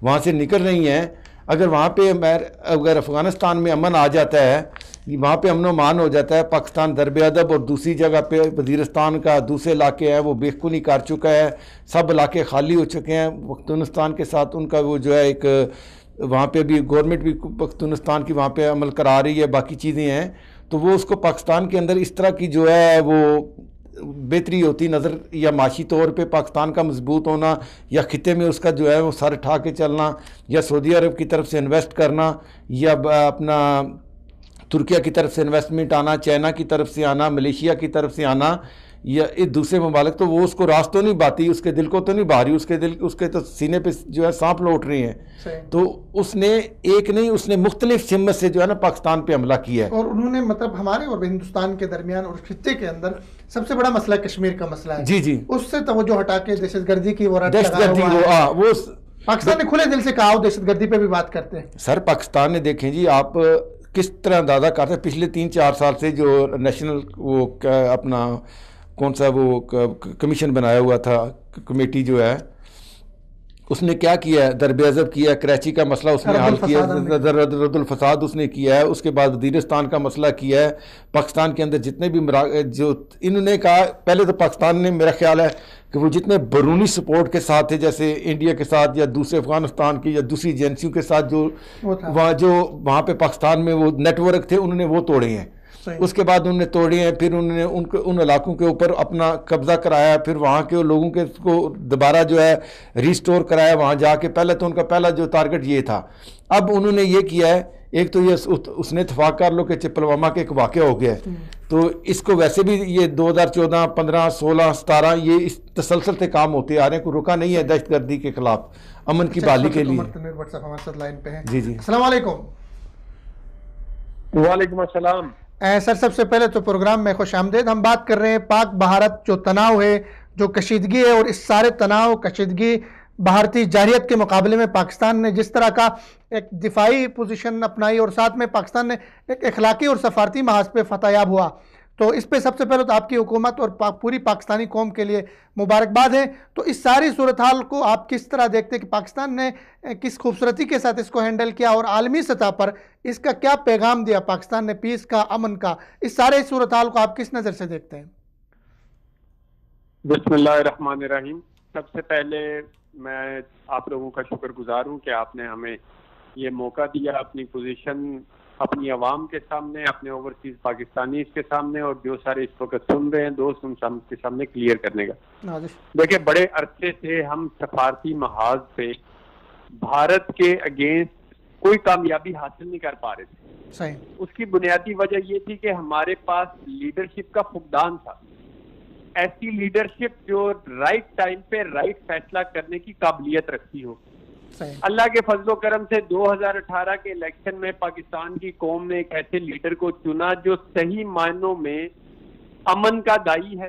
وہاں سے نکل رہی ہیں. اگر وہاں پہ اگر افغانستان میں امن آ جاتا ہے، وہاں پہ امن و امان ہو جاتا ہے، پاکستان درب ادب، اور دوسری جگہ پہ وزیرستان کا دوسرے علاقے ہیں وہ بےخونی کر چکا ہے، سب علاقے خالی ہو چکے ہیں. پختونستان کے ساتھ ان کا وہ جو ہے ایک وہاں پہ بھی گورنمنٹ بھی پختونستان کی وہاں پہ عمل کرا رہی ہے، باقی چیزیں ہیں. تو وہ اس کو پاکستان کے اندر اس طرح کی جو ہے وہ بہتری ہوتی نظر، یا معاشی طور پہ پاکستان کا مضبوط ہونا، یا خطے میں اس کا جو ہے وہ سر اٹھا کے چلنا، یا سعودی عرب کی طرف سے انویسٹ کرنا، یا اپنا ترکیہ کی طرف سے انویسٹمنٹ آنا، چائنا کی طرف سے آنا، ملیشیا کی طرف سے آنا، یا ایک دوسرے ممالک. تو وہ اس کو راس تو نہیں باتی، اس کے دل کو تو نہیں بھاری، اس کے تو سینے پہ جو ہے سانپ لوٹ رہے ہیں. تو اس نے ایک نہیں، اس نے مختلف سمت سے جو ہے نا پاکستان پہ حملہ کیا ہے. اور انہوں نے مطلب ہمارے اور ہندوستان کے درمیان اور خطے کے اندر سب سے بڑا مسئلہ کشمیر کا مسئلہ ہے. جی اس سے توجہ ہٹا کے دہشت گردی کی وہ پاکستان نے کھلے دل سے کہا دہشت گردی پہ بھی بات کرتے ہیں. سر پاکستان نے دیکھیں جی، آپ کس طرح اندازہ کرتے ہیں پچھلے 3-4 سال سے جو نیشنل وہ اپنا کون سا وہ کمیشن بنایا ہوا تھا، کمیٹی جو ہے، اس نے کیا کیا ہے؟ درب ازب کیا ہے، کراچی کا مسئلہ اس نے حل کیا ہے، رد الفساد اس نے کیا ہے، اس کے بعد وزیرستان کا مسئلہ کیا ہے. پاکستان کے اندر جتنے بھی جو انہوں نے کہا، پہلے تو پاکستان نے میرا خیال ہے کہ وہ جتنے بیرونی سپورٹ کے ساتھ تھے جیسے انڈیا کے ساتھ یا دوسرے افغانستان کی یا دوسری ایجنسیوں کے ساتھ جو وہاں پہ پاکستان میں وہ نیٹ ورک تھے انہوں نے وہ توڑے ہیں. اس کے بعد انہوں نے توڑے ہیں, پھر انہوں نے ان علاقوں کے اوپر اپنا قبضہ کرایا, پھر وہاں کے لوگوں کے کو دوبارہ جو ہے ریسٹور کرایا وہاں جا کے. پہلے تو ان کا پہلا جو ٹارگٹ یہ تھا. اب انہوں نے یہ کیا ہے, ایک تو یہ اس نے اتفاق کر لو کہ پلوامہ کے ایک واقعہ ہو گیا ہے, تو اس کو ویسے بھی یہ 2014 15 16 17 یہ اس تسلسل سے کام ہوتے آ رہے ہیں, کوئی رکا نہیں ہے دہشت گردی کے خلاف امن کی بحالی کے لیے. جی جی السلام علیکم. وعلیکم السلام. سر سب سے پہلے تو پروگرام میں خوش آمدید. ہم بات کر رہے ہیں پاک بھارت جو تناؤ ہے, جو کشیدگی ہے, اور اس سارے تناؤ کشیدگی بھارتی جارحیت کے مقابلے میں پاکستان نے جس طرح کا ایک دفاعی پوزیشن اپنائی اور ساتھ میں پاکستان نے ایک اخلاقی اور سفارتی محاذ پہ فتح یاب ہوا, تو اس پہ سب سے پہلے تو آپ کی حکومت اور پوری پاکستانی قوم کے لیے مبارکباد ہے. تو اس ساری صورتحال کو آپ کس طرح دیکھتے ہیں کہ پاکستان نے کس خوبصورتی کے ساتھ اس کو ہینڈل کیا, اور عالمی سطح پر اس کا کیا پیغام دیا پاکستان نے پیس کا, امن کا, اس سارے صورتحال کو آپ کس نظر سے دیکھتے ہیں؟ بسم اللہ الرحمن الرحیم. سب سے پہلے میں آپ لوگوں کا شکر گزار ہوں کہ آپ نے ہمیں یہ موقع دیا اپنی پوزیشن اپنی عوام کے سامنے, اپنے اوورسیز پاکستانی کے سامنے, اور جو سارے اس وقت سن رہے ہیں دوست ان کے سامنے کلیئر کرنے کا. دیکھیں, بڑے عرصے سے ہم سفارتی محاذ پہ بھارت کے اگینسٹ کوئی کامیابی حاصل نہیں کر پا رہے تھے. اس کی بنیادی وجہ یہ تھی کہ ہمارے پاس لیڈرشپ کا فقدان تھا. ایسی لیڈرشپ جو رائٹ ٹائم پہ رائٹ فیصلہ کرنے کی قابلیت رکھتی ہو. اللہ کے فضل و کرم سے 2018 کے الیکشن میں پاکستان کی قوم نے ایک ایسے لیڈر کو چنا جو صحیح معنوں میں امن کا دائی ہے.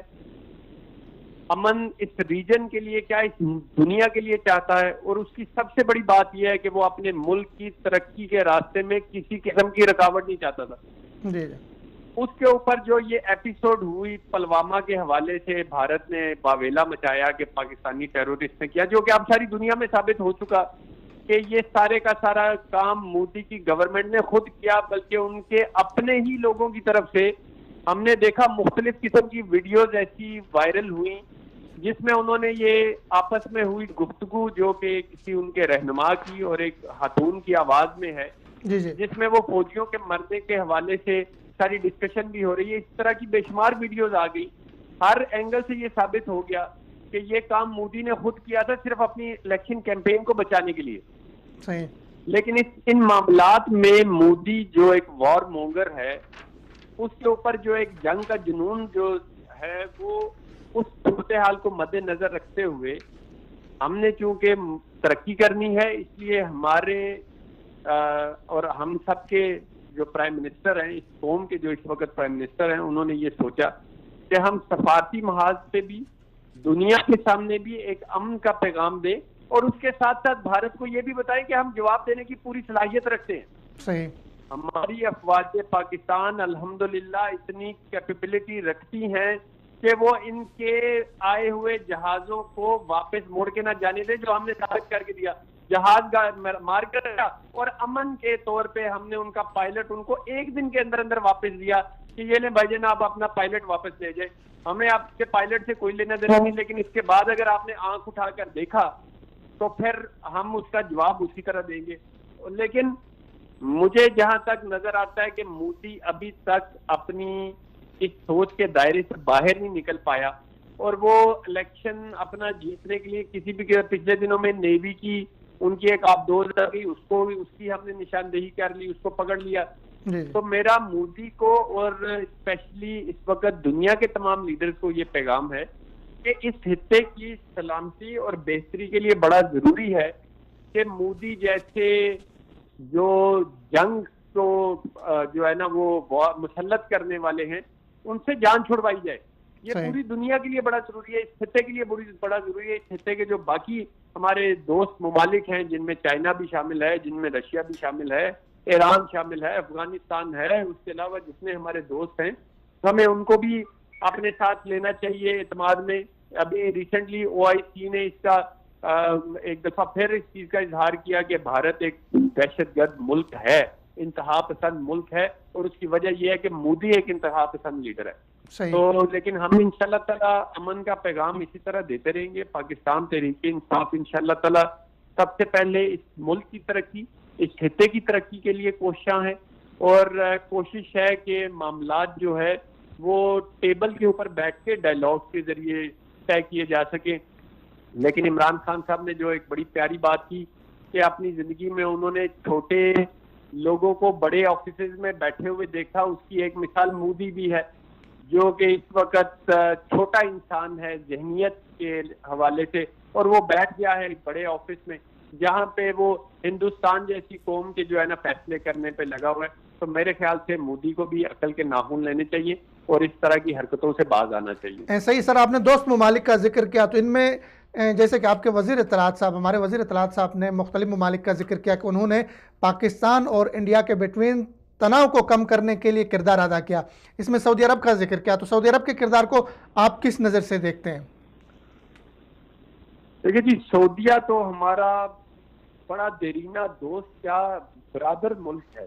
امن اس ریجن کے لیے کیا اس دنیا کے لیے چاہتا ہے, اور اس کی سب سے بڑی بات یہ ہے کہ وہ اپنے ملک کی ترقی کے راستے میں کسی قسم کی رکاوٹ نہیں چاہتا تھا. اس کے اوپر جو یہ ایپیسوڈ ہوئی پلوامہ کے حوالے سے بھارت نے باویلا مچایا کہ پاکستانی ٹیرورسٹ نے کیا, جو کہ اب ساری دنیا میں ثابت ہو چکا کہ یہ سارے کا سارا کام مودی کی گورنمنٹ نے خود کیا, بلکہ ان کے اپنے ہی لوگوں کی طرف سے. ہم نے دیکھا مختلف قسم کی ویڈیوز ایسی وائرل ہوئی جس میں انہوں نے یہ آپس میں ہوئی گفتگو جو کہ کسی ان کے رہنما کی اور ایک خاتون کی آواز میں ہے, جس میں وہ فوجیوں کے مرنے کے حوالے سے ساری ڈسکشن بھی ہو رہی ہے. اس طرح کی بے شمار ویڈیوز آ گئی. ہر اینگل سے یہ ثابت ہو گیا کہ یہ کام مودی نے خود کیا تھا صرف اپنی الیکشن کیمپین کو بچانے کے لیے. لیکن ان معاملات میں مودی جو ایک وار مونگر ہے, اس کے اوپر جو ایک جنگ کا جنون جو ہے, وہ اس صورتحال کو مد نظر رکھتے ہوئے ہم نے چونکہ ترقی کرنی ہے, اس لیے ہمارے اور ہم سب کے جو پرائم منسٹر ہیں, اس قوم کے جو اس وقت پرائم منسٹر ہیں, انہوں نے یہ سوچا کہ ہم سفارتی محاذ پہ بھی دنیا کے سامنے بھی ایک امن کا پیغام دیں, اور اس کے ساتھ ساتھ بھارت کو یہ بھی بتائیں کہ ہم جواب دینے کی پوری صلاحیت رکھتے ہیں. صحیح. ہماری افواج پاکستان الحمدللہ اتنی کیپیبلٹی رکھتی ہیں کہ وہ ان کے آئے ہوئے جہازوں کو واپس موڑ کے نہ جانے دیں, جو ہم نے ثابت کر کے دیا. جہاز مار کر رکھا, اور امن کے طور پہ ہم نے ان کا پائلٹ ان کو ایک دن کے اندر اندر واپس دیا کہ یہ لیں بھائی جان آپ اپنا پائلٹ واپس لے جائیں, ہمیں آپ کے پائلٹ سے کوئی لینا دینا نہیں. لیکن اس کے بعد اگر آپ نے آنکھ اٹھا کر دیکھا تو پھر ہم اس کا جواب اسی طرح دیں گے. لیکن مجھے جہاں تک نظر آتا ہے کہ مودی ابھی تک اپنی اس سوچ کے دائرے سے باہر نہیں نکل پایا, اور وہ الیکشن اپنا جیتنے کے لیے کسی بھی پچھلے دنوں میں نیوی کی ان کی ایک آپ دوست آ گئی, اس کی ہم نے نشاندہی کر لی, اس کو پکڑ لیا. تو میرا مودی کو اور اسپیشلی اس وقت دنیا کے تمام لیڈرز کو یہ پیغام ہے کہ اس خطے کی سلامتی اور بہتری کے لیے بڑا ضروری ہے کہ مودی جیسے جو جنگ کو جو ہے نا وہ مسلط کرنے والے ہیں, ان سے جان چھڑوائی جائے. یہ پوری دنیا کے لیے بڑا ضروری ہے, اس خطے کے لیے بڑا ضروری ہے. اس خطے کے جو باقی ہمارے دوست ممالک ہیں, جن میں چائنا بھی شامل ہے, جن میں رشیا بھی شامل ہے, ایران شامل ہے, افغانستان ہے, اس کے علاوہ جتنے ہمارے دوست ہیں, ہمیں ان کو بھی اپنے ساتھ لینا چاہیے اعتماد میں. ابھی ریسنٹلی OIC نے اس کا ایک دفعہ پھر اس چیز کا اظہار کیا کہ بھارت ایک دہشت گرد ملک ہے, انتہا پسند ملک ہے، اور اس کی وجہ یہ ہے کہ مودی ایک انتہا پسند لیڈر ہے۔ تو لیکن ہم انشاءاللہ تعالیٰ امن کا پیغام اسی طرح دیتے رہیں گے۔ پاکستان تحریک انصاف انشاءاللہ تعالیٰ سب سے پہلے اس ملک کی ترقی، اس خطے کی ترقی کے لیے کوشاں ہیں، اور کوشش ہے کہ معاملات جو ہے وہ ٹیبل کے اوپر بیٹھ کے ڈائیلاگ کے ذریعے طے کیے جا سکیں۔ لیکن عمران خان صاحب نے جو ایک بڑی پیاری بات کی کہ اپنی زندگی میں انہوں نے چھوٹے لوگوں کو بڑے آفیسز میں بیٹھے ہوئے دیکھا، اس کی ایک مثال مودی بھی ہے، جو کہ اس وقت چھوٹا انسان ہے ذہنیت کے حوالے سے، اور وہ بیٹھ گیا ہے ایک بڑے آفس میں جہاں پہ وہ ہندوستان جیسی قوم کے جو ہے نا فیصلے کرنے پہ لگا ہوا ہے۔ تو میرے خیال سے مودی کو بھی عقل کے ناخن لینے چاہیے اور اس طرح کی حرکتوں سے باز آنا چاہیے۔ صحیح سر، آپ نے دوست ممالک کا ذکر کیا، تو ان میں جیسے کہ آپ کے وزیر اطلاعات صاحب، ہمارے وزیر اطلاعات صاحب نے مختلف ممالک کا ذکر کیا کہ انہوں نے پاکستان اور انڈیا کے بٹوین تناؤ کو کم کرنے کے لیے کردار ادا کیا، اس میں سعودی عرب کا ذکر کیا، تو سعودی عرب کے کردار کو آپ کس نظر سے دیکھتے ہیں؟ دیکھیے جی، سعودیہ تو ہمارا بڑا دیرینہ دوست یا برادر ملک ہے۔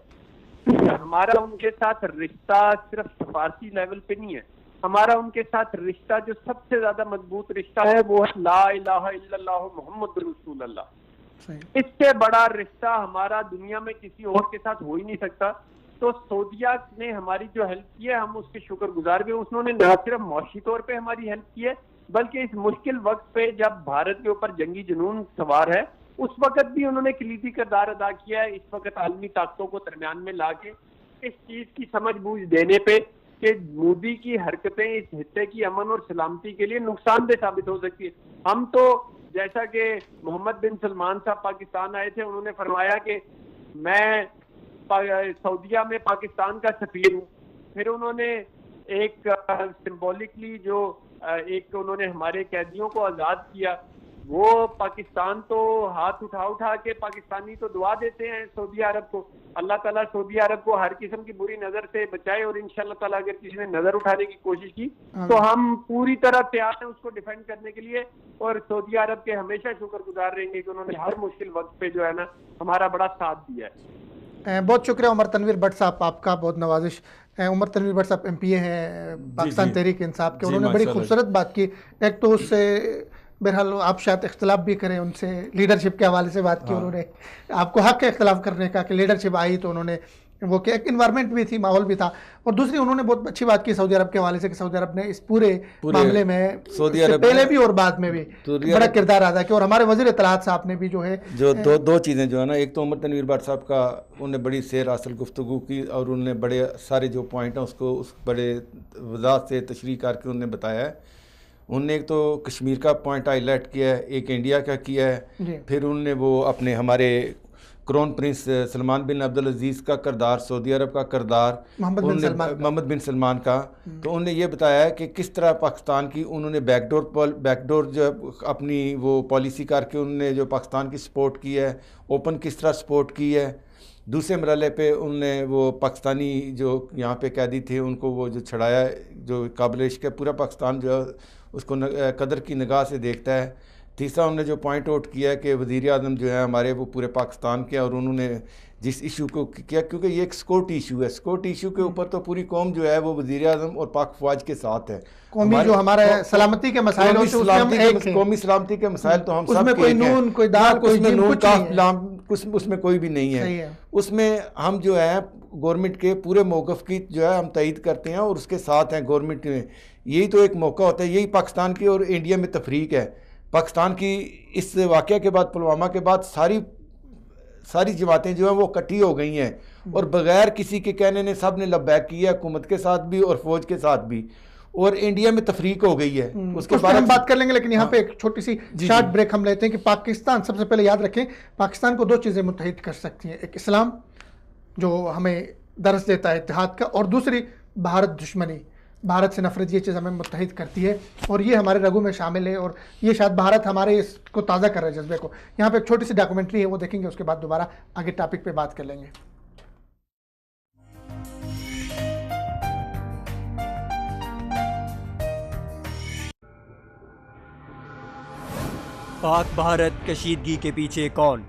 ہمارا ان کے ساتھ رشتہ صرف سفارتی لیول پہ نہیں ہے، ہمارا ان کے ساتھ رشتہ جو سب سے زیادہ مضبوط رشتہ ہے وہ ہے لا الہ الا اللہ محمد رسول اللہ۔ اس سے بڑا رشتہ ہمارا دنیا میں کسی اور کے ساتھ ہو ہی نہیں سکتا۔ تو سعودیہ نے ہماری جو ہیلپ کی ہے ہم اس کے شکر گزار بھی ہیں۔ انہوں نے نہ صرف معاشی طور پہ ہماری ہیلپ کی ہے بلکہ اس مشکل وقت پہ جب بھارت کے اوپر جنگی جنون سوار ہے اس وقت بھی انہوں نے کلیدی کردار ادا کیا ہے، اس وقت عالمی طاقتوں کو درمیان میں لا کے اس چیز کی سمجھ بوجھ دینے پہ کہ مودی کی حرکتیں اس خطے کی امن اور سلامتی کے لیے نقصان دہ ثابت ہو سکتی ہے۔ ہم تو جیسا کہ محمد بن سلمان صاحب پاکستان آئے تھے، انہوں نے فرمایا کہ میں سعودیہ میں پاکستان کا سفیر ہوں، پھر انہوں نے ایک سمبولکلی جو ایک انہوں نے ہمارے قیدیوں کو آزاد کیا، وہ پاکستان تو ہاتھ اٹھا کے پاکستانی تو دعا دیتے ہیں سعودی عرب کو، اللہ تعالیٰ سعودی عرب کو ہر قسم کی بری نظر سے بچائے، اور انشاءاللہ تعالیٰ اگر کسی نے نظر اٹھانے کی کوشش کی تو ہم پوری طرح تیار ہیں اس کو ڈیفینڈ کرنے کے لیے، اور سعودی عرب کے ہمیشہ شکر گزار رہیں گے کہ انہوں نے ہر مشکل وقت پہ جو ہے نا ہمارا بڑا ساتھ دیا ہے۔ بہت شکریہ عمر تنویر بٹ صاحب، آپ کا بہت نوازش۔ عمر تنویر بٹ صاحب ایم پی اے ہیں پاکستان تحریک انصاف کے، انہوں نے بڑی خوبصورت بات کی، ایک تو اس سے بہرحال آپ شاید اختلاف بھی کریں، ان سے لیڈرشپ کے حوالے سے بات کی، انہوں نے آپ کو حق ہے اختلاف کرنے کا کہ لیڈرشپ آئی تو انہوں نے وہ کہ ایک انوائرمنٹ بھی تھی، ماحول بھی تھا، اور دوسری انہوں نے بہت اچھی بات کی سعودی عرب کے حوالے سے کہ سعودی عرب نے اس پورے معاملے میں پہلے بھی اور بعد میں بھی بڑا کردار ادا کیا، اور ہمارے وزیر اطلاعات صاحب نے بھی جو ہے جو دو چیزیں جو ہے نا، ایک تو عمر تنویر بٹ صاحب کا انہوں نے بڑی سیر حاصل گفتگو کی، اور انہوں نے بڑے سارے جو پوائنٹ ہیں اس کو بڑے وضاحت سے تشریح کر کے انہوں نے بتایا ہے۔ انہوں نے ایک تو کشمیر کا پوائنٹ ہائی لائٹ کیا ہے، ایک انڈیا کا کیا ہے، پھر انہوں نے وہ اپنے ہمارے کرون پرنس سلمان بن عبدالعزیز کا کردار، سعودی عرب کا کردار، محمد بن سلمان کا، تو انہوں نے یہ بتایا ہے کہ کس طرح پاکستان کی انہوں نے بیک ڈور جو اپنی وہ پالیسی کر کے انہوں نے جو پاکستان کی سپورٹ کی ہے، اوپن کس طرح سپورٹ کی ہے۔ دوسرے مرحلے پہ انہوں نے وہ پاکستانی جو یہاں پہ قیدی تھے ان کو وہ جو چھڑایا ہے، جو قابل عشق ہے، پورا پاکستان جو ہے اس کو قدر کی نگاہ سے دیکھتا ہے۔ تیسرا انہوں نے جو پوائنٹ آؤٹ کیا ہے کہ وزیر اعظم جو ہے ہمارے وہ پورے پاکستان کے، اور انہوں نے جس ایشو کو کیا، کیونکہ یہ ایک سیکورٹی ایشو ہے، سیکورٹی ایشو کے اوپر تو پوری قوم جو ہے وہ وزیر اعظم اور پاک فوج کے ساتھ ہے۔ قومی جو ہمارے سلامتی کے مسائل ہوتے ہیں، قومی سلامتی کے مسائل تو ہم سب اس میں کوئی نون کوئی دال کوئی جیم اس میں کوئی بھی نہیں ہے۔ اس میں ہم جو ہے گورنمنٹ کے پورے موقف کی جو ہے ہم تائید کرتے ہیں اور اس کے ساتھ ہیں گورنمنٹ میں۔ یہی تو ایک موقع ہوتا ہے، یہی پاکستان کی اور انڈیا میں تفریق ہے۔ پاکستان کی اس واقعہ کے بعد، پلوامہ کے بعد ساری جماعتیں جو ہیں وہ اکٹھی ہو گئی ہیں، اور بغیر کسی کے کہنے نے سب نے لبیک کیا ہے، حکومت کے ساتھ بھی اور فوج کے ساتھ بھی، اور انڈیا میں تفریق ہو گئی ہے۔ اس کے بارے میں بات کر لیں گے، لیکن یہاں پہ ایک چھوٹی سی شارٹ بریک ہم لیتے ہیں کہ پاکستان، سب سے پہلے یاد رکھیں پاکستان کو دو چیزیں متحد کر سکتی ہیں، ایک اسلام جو ہمیں درس دیتا ہے اتحاد کا، اور دوسری بھارت دشمنی، بھارت سے نفرت، یہ چیز ہمیں متحد کرتی ہے اور یہ ہمارے رگوں میں شامل ہے، اور یہ شاید بھارت ہمارے اس کو تازہ کر رہا ہے جذبے کو۔ یہاں پہ ایک چھوٹی سی ڈاکومنٹری ہے، وہ دیکھیں گے، اس کے بعد دوبارہ آگے ٹاپک پہ بات کر لیں گے۔ پاک بھارت کشیدگی کے پیچھے کون؟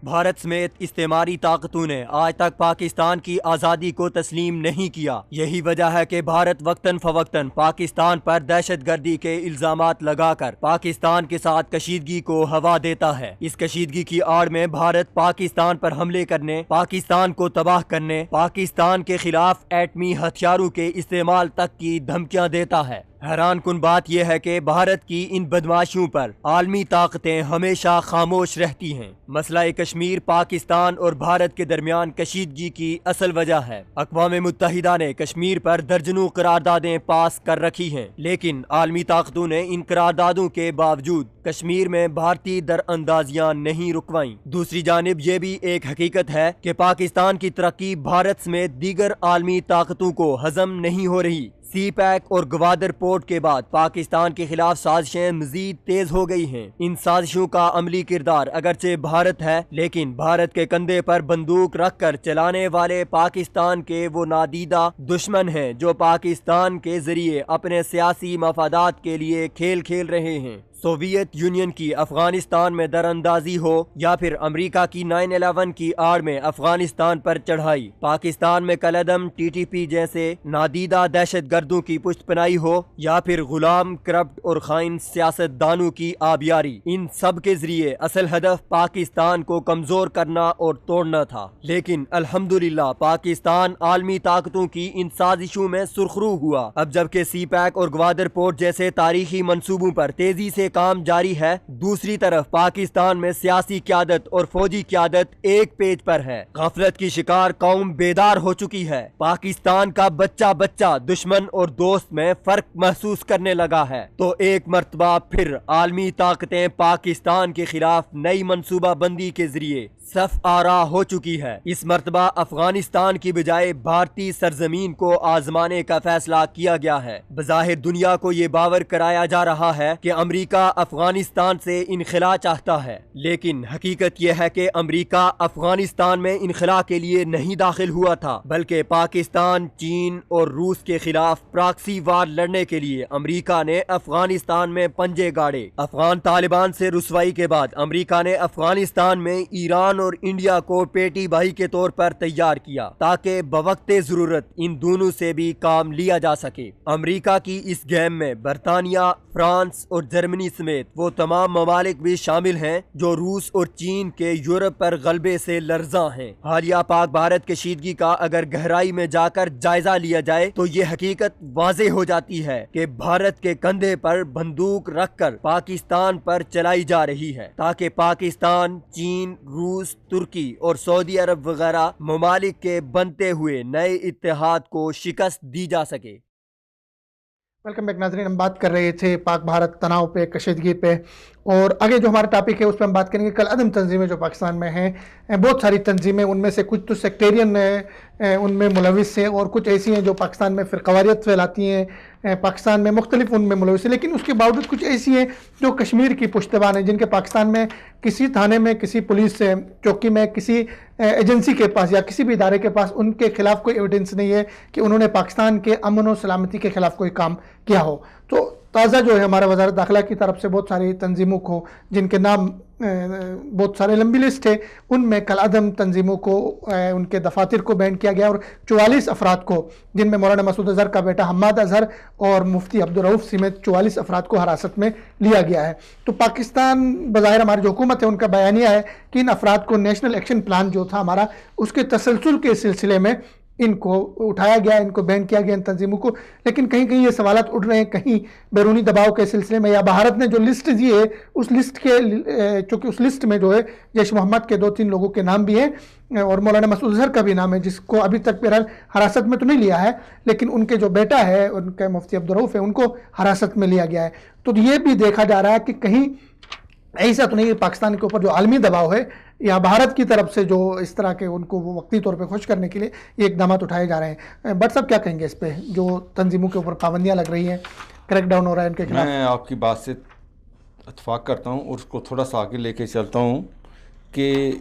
بھارت سمیت استعماری طاقتوں نے آج تک پاکستان کی آزادی کو تسلیم نہیں کیا. یہی وجہ ہے کہ بھارت وقتاً فوقتاً پاکستان پر دہشت گردی کے الزامات لگا کر پاکستان کے ساتھ کشیدگی کو ہوا دیتا ہے. اس کشیدگی کی آڑ میں بھارت پاکستان پر حملے کرنے، پاکستان کو تباہ کرنے، پاکستان کے خلاف ایٹمی ہتھیاروں کے استعمال تک کی دھمکیاں دیتا ہے. حیران کن بات یہ ہے کہ بھارت کی ان بدماشیوں پر عالمی طاقتیں ہمیشہ خاموش رہتی ہیں. مسئلہ کشمیر پاکستان اور بھارت کے درمیان کشیدگی کی اصل وجہ ہے. اقوام متحدہ نے کشمیر پر درجنوں قراردادیں پاس کر رکھی ہیں، لیکن عالمی طاقتوں نے ان قراردادوں کے باوجود کشمیر میں بھارتی دراندازیاں نہیں رکوائیں. دوسری جانب یہ بھی ایک حقیقت ہے کہ پاکستان کی ترقی بھارت سمیت دیگر عالمی طاقتوں کو ہضم نہیں ہو رہی. سی پیک اور گوادر پورٹ کے بعد پاکستان کے خلاف سازشیں مزید تیز ہو گئی ہیں. ان سازشوں کا عملی کردار اگرچہ بھارت ہے، لیکن بھارت کے کندھے پر بندوق رکھ کر چلانے والے پاکستان کے وہ نادیدہ دشمن ہیں جو پاکستان کے ذریعے اپنے سیاسی مفادات کے لیے کھیل کھیل رہے ہیں. سوویت یونین کی افغانستان میں دراندازی ہو یا پھر امریکہ کی 9/11 کی آڑ میں افغانستان پر چڑھائی، پاکستان میں کالعدم TTP جیسے نادیدہ دہشت گردوں کی پشت پناہی ہو یا پھر غلام، کرپٹ اور خائن سیاست دانوں کی آبیاری، ان سب کے ذریعے اصل ہدف پاکستان کو کمزور کرنا اور توڑنا تھا. لیکن الحمدللہ پاکستان عالمی طاقتوں کی ان سازشوں میں سرخرو ہوا. اب جبکہ سی پیک اور گوادر پورٹ جیسے تاریخی منصوبوں پر تیزی سے کام جاری ہے، دوسری طرف پاکستان میں سیاسی قیادت اور فوجی قیادت ایک پیج پر ہے. غفلت کی شکار قوم بیدار ہو چکی ہے. پاکستان کا بچہ دشمن اور دوست میں فرق محسوس کرنے لگا ہے. تو ایک مرتبہ پھر عالمی طاقتیں پاکستان کے خلاف نئی منصوبہ بندی کے ذریعے صف آرا ہو چکی ہے. اس مرتبہ افغانستان کی بجائے بھارتی سرزمین کو آزمانے کا فیصلہ کیا گیا ہے. بظاہر دنیا کو یہ باور کرایا جا رہا ہے کہ امریکہ افغانستان سے انخلا چاہتا ہے، لیکن حقیقت یہ ہے کہ امریکہ افغانستان میں انخلا کے لیے نہیں داخل ہوا تھا، بلکہ پاکستان، چین اور روس کے خلاف پراکسی وار لڑنے کے لیے امریکہ نے افغانستان میں پنجے گاڑے. افغان طالبان سے رسوائی کے بعد امریکہ نے افغانستان میں ایران اور انڈیا کو پیٹی بھائی کے طور پر تیار کیا تاکہ بوقت ضرورت ان دونوں سے بھی کام لیا جا سکے. امریکہ کی اس گیم میں برطانیہ، فرانس اور جرمنی سمیت وہ تمام ممالک بھی شامل ہیں جو روس اور چین کے یورپ پر غلبے سے لرزاں ہیں. حالیہ پاک بھارت کشیدگی کا اگر گہرائی میں جا کر جائزہ لیا جائے تو یہ حقیقت واضح ہو جاتی ہے کہ بھارت کے کندھے پر بندوق رکھ کر پاکستان پر چلائی جا رہی ہے تاکہ پاکستان، چین، روس، ترکی اور سعودی عرب وغیرہ ممالک کے بنتے ہوئے نئے اتحاد کو شکست دی جا سکے. ویلکم بیک ناظرین، ہم بات کر رہے تھے پاک بھارت تناؤ پہ، کشیدگی پہ، اور آگے جو ہمارا ٹاپک ہے اس پہ ہم بات کریں گے کالعدم تنظیمیں جو پاکستان میں ہیں. بہت ساری تنظیمیں، ان میں سے کچھ تو سیکٹیرین ان میں ملوث ہیں اور کچھ ایسی ہیں جو پاکستان میں فرقواریت پھیلاتی ہیں، پاکستان میں مختلف ان میں ملوث ہیں، لیکن اس کے باوجود کچھ ایسی ہیں جو کشمیر کی پشتبان ہیں، جن کے پاکستان میں کسی تھانے میں، کسی پولیس چوکی میں، کسی ایجنسی کے پاس یا کسی بھی ادارے کے پاس ان کے خلاف کوئی ایویڈنس نہیں ہے کہ انہوں نے پاکستان کے امن و سلامتی کے خلاف کوئی کام کیا ہو. تو تازہ جو ہے ہمارا وزارت داخلہ کی طرف سے بہت ساری تنظیموں کو، جن کے نام بہت سارے لمبی لسٹ ہے، ان میں کالعدم تنظیموں کو، ان کے دفاتر کو بین کیا گیا اور 44 افراد کو، جن میں مولانا مسعود اظہر کا بیٹا حماد اظہر اور مفتی عبدالرؤف سمیت 44 افراد کو حراست میں لیا گیا ہے. تو پاکستان بظاہر ہماری جو حکومت ہے ان کا بیانیہ ہے کہ ان افراد کو نیشنل ایکشن پلان جو تھا ہمارا، اس کے تسلسل کے سلسلے میں ان کو اٹھایا گیا، ان کو بین کیا گیا ان تنظیموں کو. لیکن کہیں کہیں یہ سوالات اٹھ رہے ہیں، کہیں بیرونی دباؤ کے سلسلے میں، یا بھارت نے جو لسٹ دی ہے اس لسٹ کے، چونکہ اس لسٹ میں جو ہے جیش محمد کے 2-3 لوگوں کے نام بھی ہیں اور مولانا مسعود اظہر کا بھی نام ہے، جس کو ابھی تک بہرحال حراست میں تو نہیں لیا ہے، لیکن ان کے جو بیٹا ہے، ان کا مفتی عبدالرؤف ہے، ان کو حراست میں لیا گیا ہے. تو یہ بھی دیکھا جا رہا ہے کہ کہیں ایسا تو نہیں ہے پاکستان کے اوپر جو عالمی دباؤ ہے یا بھارت کی طرف سے جو اس طرح کے ان کو وقتی طور پہ خوش کرنے کے لیے یہ اقدامات اٹھائے جا رہے ہیں. بٹ صاحب کیا کہیں گے اس پہ، جو تنظیموں کے اوپر پابندیاں لگ رہی ہیں، کریک ڈاؤن ہو رہا ہے ان کے خلاف؟ میں آپ کی بات سے اتفاق کرتا ہوں اور اس کو تھوڑا سا آگے لے کے چلتا ہوں کہ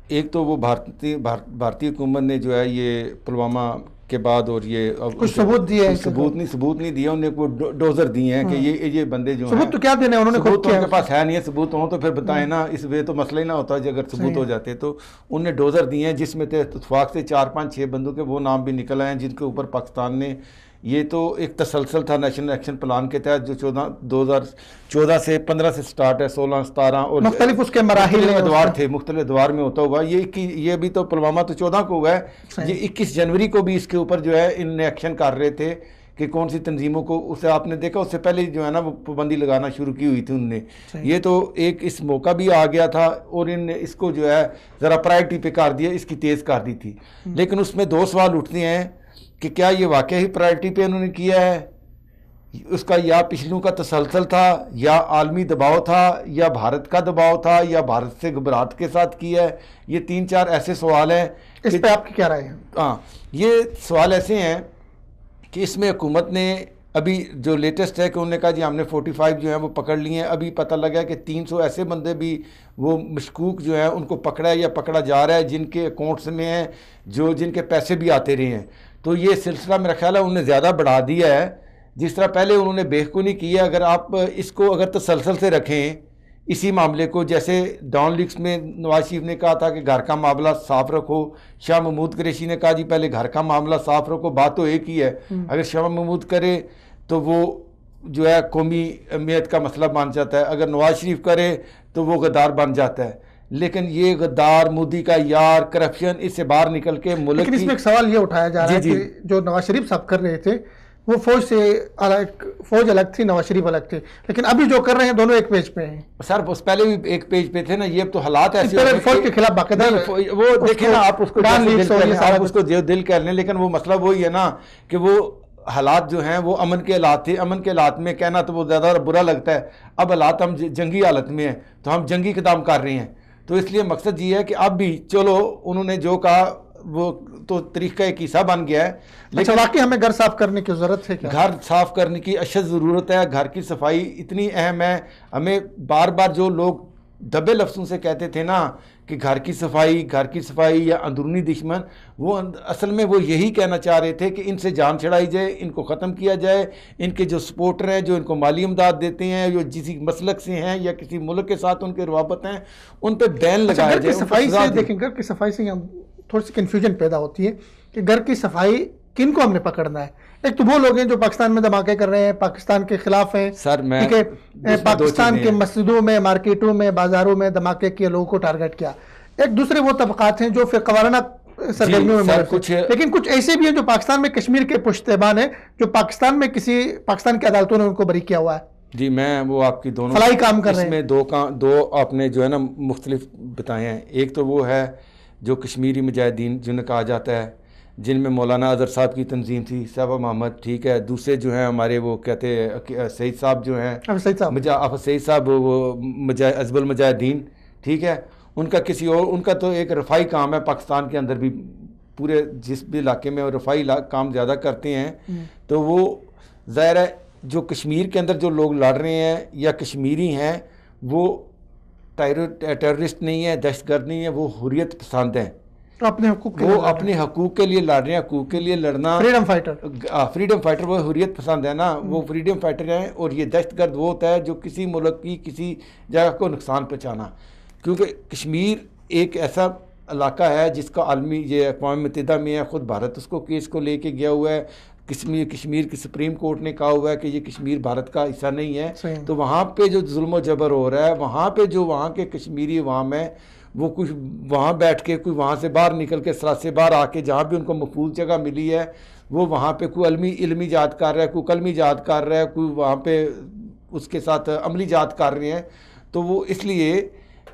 ایک تو وہ بھارتی حکومت نے جو ہے یہ پلوامہ کے بعد اور یہ کچھ ثبوت دیے ہیں؟ ثبوت نہیں دیا انہیں، وہ ڈوزر دیے ہیں کہ یہ بندے جو ہیں، ثبوت تو کیا دینے، انہوں نے ثبوت ان کے پاس ہے نہیں ہے، ثبوت ہوں تو پھر بتائیں نا، اس وے تو مسئلہ ہی نہ ہوتا اگر ثبوت ہو جاتے تو. انہیں ڈوزر دیے ہیں جس میں اتفاق سے 4-5-6 بندوں کے وہ نام بھی نکل آئے ہیں جن کے اوپر پاکستان نے، یہ تو ایک تسلسل تھا نیشنل ایکشن پلان کے تحت جو 2014 سے 15 سے سٹارٹ ہے، 16 17 اور مختلف اس کے مراحل ادوار تھے، مختلف ادوار میں ہوتا ہوا. یہ ابھی تو پلوامہ تو 14 کو ہوا ہے، یہ 21 جنوری کو بھی اس کے اوپر جو ہے ان نے ایکشن کر رہے تھے کہ کون سی تنظیموں کو، اسے آپ نے دیکھا اس سے پہلے جو ہے نا وہ پابندی لگانا شروع کی ہوئی تھی انہوں نے. یہ تو ایک اس موقع بھی آ گیا تھا اور ان نے اس کو جو ہے ذرا پرائرٹی پہ کر دیا، اس کی تیز کر دی تھی. لیکن اس میں 2 سوال اٹھتے ہیں کہ کیا یہ واقعی پرائرٹی پہ انہوں نے کیا ہے، اس کا یا پچھلوں کا تسلسل تھا، یا عالمی دباؤ تھا، یا بھارت کا دباؤ تھا، یا بھارت سے گھبراہٹ کے ساتھ کیا ہے. یہ 3-4 ایسے سوال ہیں. اس پہ آپ کی کیا رائے ہے؟ ہاں، یہ سوال ایسے ہیں کہ اس میں حکومت نے ابھی جو لیٹسٹ ہے کہ انہوں نے کہا جی ہم نے 45 جو ہیں وہ پکڑ لیے ہیں. ابھی پتہ لگا ہے کہ 300 ایسے بندے بھی وہ مشکوک جو ہیں ان کو پکڑا ہے یا پکڑا جا رہا ہے جن کے اکاؤنٹس میں ہیں، جن کے پیسے بھی آتے رہے ہیں. تو یہ سلسلہ میرا خیال ہے انہوں نے زیادہ بڑھا دیا ہے. جس طرح پہلے انہوں نے بےخونی کی ہے، اگر آپ اس کو اگر تسلسل سے رکھیں اسی معاملے کو، جیسے ڈان لیکس میں نواز شریف نے کہا تھا کہ گھر کا معاملہ صاف رکھو، شاہ محمود قریشی نے کہا جی پہلے گھر کا معاملہ صاف رکھو. بات تو ایک ہی ہے. اگر شاہ محمود کرے تو وہ جو ہے قومی امنیت کا مسئلہ بن جاتا ہے، اگر نواز شریف کرے تو وہ غدار بن جاتا ہے. لیکن یہ غدار، مودی کا یار، کرپشن، اس سے باہر نکل کے ملک. لیکن اس میں ایک سوال یہ اٹھایا جا رہا ہے کہ جو نواز شریف صاحب کر رہے تھے وہ فوج الگ تھی، نواز شریف الگ تھے، لیکن ابھی جو کر رہے ہیں دونوں ایک پیج پہ ہیں. سر اس پہلے بھی ایک پیج پہ تھے نا. یہ تو حالات ایسے فوج کے خلاف باقاعدہ وہ دیکھیں نا، آپ اس کو دل کہہ لیں، لیکن وہ مسئلہ وہی ہے نا کہ وہ حالات جو ہیں وہ امن کے حالات تھے. امن کے حالات میں کہنا تو وہ زیادہ برا لگتا ہے. اب حالات ہم جنگی حالت میں ہیں تو ہم جنگی اقدام کر رہے ہیں. تو اس لیے مقصد یہ ہے کہ اب بھی چلو انہوں نے جو کہا وہ تو طریقہ ایک حصہ بن گیا ہے. لیکن واقعی ہمیں گھر صاف کرنے کی ضرورت ہے کیا؟ گھر صاف کرنے کی اشد ضرورت ہے. گھر کی صفائی اتنی اہم ہے. ہمیں بار بار جو لوگ دبے لفظوں سے کہتے تھے نا کہ گھر کی صفائی یا اندرونی دشمن، وہ اصل میں وہ یہی کہنا چاہ رہے تھے کہ ان سے جان چھڑائی جائے، ان کو ختم کیا جائے. ان کے جو سپورٹر ہیں جو ان کو مالی امداد دیتے ہیں، جو کسی مسلک سے ہیں یا کسی ملک کے ساتھ ان کے روابط ہیں، ان پہ بین لگایا جائے. صفائی سے دیکھیں، گھر کی صفائی سے تھوڑی سی کنفیوژن پیدا ہوتی ہے کہ گھر کی صفائی کن کو ہم نے پکڑنا ہے. ایک تو وہ لوگ ہیں جو پاکستان میں دھماکے کر رہے ہیں، پاکستان کے خلاف ہیں. سر میں پاکستان کے مسجدوں میں، مارکیٹوں میں، بازاروں میں دھماکے کیے، لوگوں کو ٹارگٹ کیا. ایک دوسرے وہ طبقات ہیں جو فرقہ وارانہ سرگرمیوں میں ملوث ہیں. لیکن کچھ ایسے بھی ہیں جو پاکستان میں کشمیر کے پشتیبان ہیں، جو پاکستان میں پاکستان کی عدالتوں نے ان کو بری کیا ہوا ہے. جی میں وہ آپ کی دونوں فلاحی کام کر رہے ہیں. اس میں دو آپ نے جو ہے نا مختلف بتائے ہیں. ایک تو وہ ہے جو کشمیری مجاہدین جنہیں کہا جاتا ہے، جن میں مولانا اظہر صاحب کی تنظیم تھی، صاحب محمد، ٹھیک ہے. دوسرے جو ہیں ہمارے وہ کہتے ہیں سعید صاحب جو ہیں، سعید صاحب وہ حزب المجاہدین، ٹھیک ہے. ان کا کسی اور ان کا تو ایک رفائی کام ہے. پاکستان کے اندر بھی پورے جس بھی علاقے میں رفائی کام زیادہ کرتے ہیں. تو وہ ظاہر ہے جو کشمیر کے اندر جو لوگ لڑ رہے ہیں یا کشمیری ہیں وہ ٹیررسٹ نہیں ہے، دہشت گرد نہیں ہے، وہ حریت پسند ہیں. وہ اپنے حقوق کے لیے لڑ رہے ہیں. حقوق کے لیے لڑنا، فریڈم فائٹر وہ حریت پسند ہے نا، وہ فریڈم فائٹر ہیں. اور یہ دہشت گرد وہ ہوتا ہے جو کسی ملک کی کسی جگہ کو نقصان پہنچانا. کیونکہ کشمیر ایک ایسا علاقہ ہے جس کا عالمی یہ اقوام متحدہ میں ہے، خود بھارت اس کو کیس کو لے کے گیا ہوا ہے. کشمیر کی سپریم کورٹ نے کہا ہوا ہے کہ یہ کشمیر بھارت کا حصہ نہیں ہے. تو وہاں پہ جو ظلم و جبر ہو رہا ہے، وہاں پہ جو وہاں کے کشمیری عوام ہے وہ کچھ وہاں بیٹھ کے، کوئی وہاں سے باہر نکل کے سرحد سے باہر آ کے جہاں بھی ان کو محفوظ جگہ ملی ہے وہ وہاں پہ کوئی علمی جہاد کر رہا ہے، کوئی قلمی جہاد کر رہا ہے، کوئی وہاں پہ اس کے ساتھ عملی جہاد کر رہے ہیں. تو وہ اس لیے،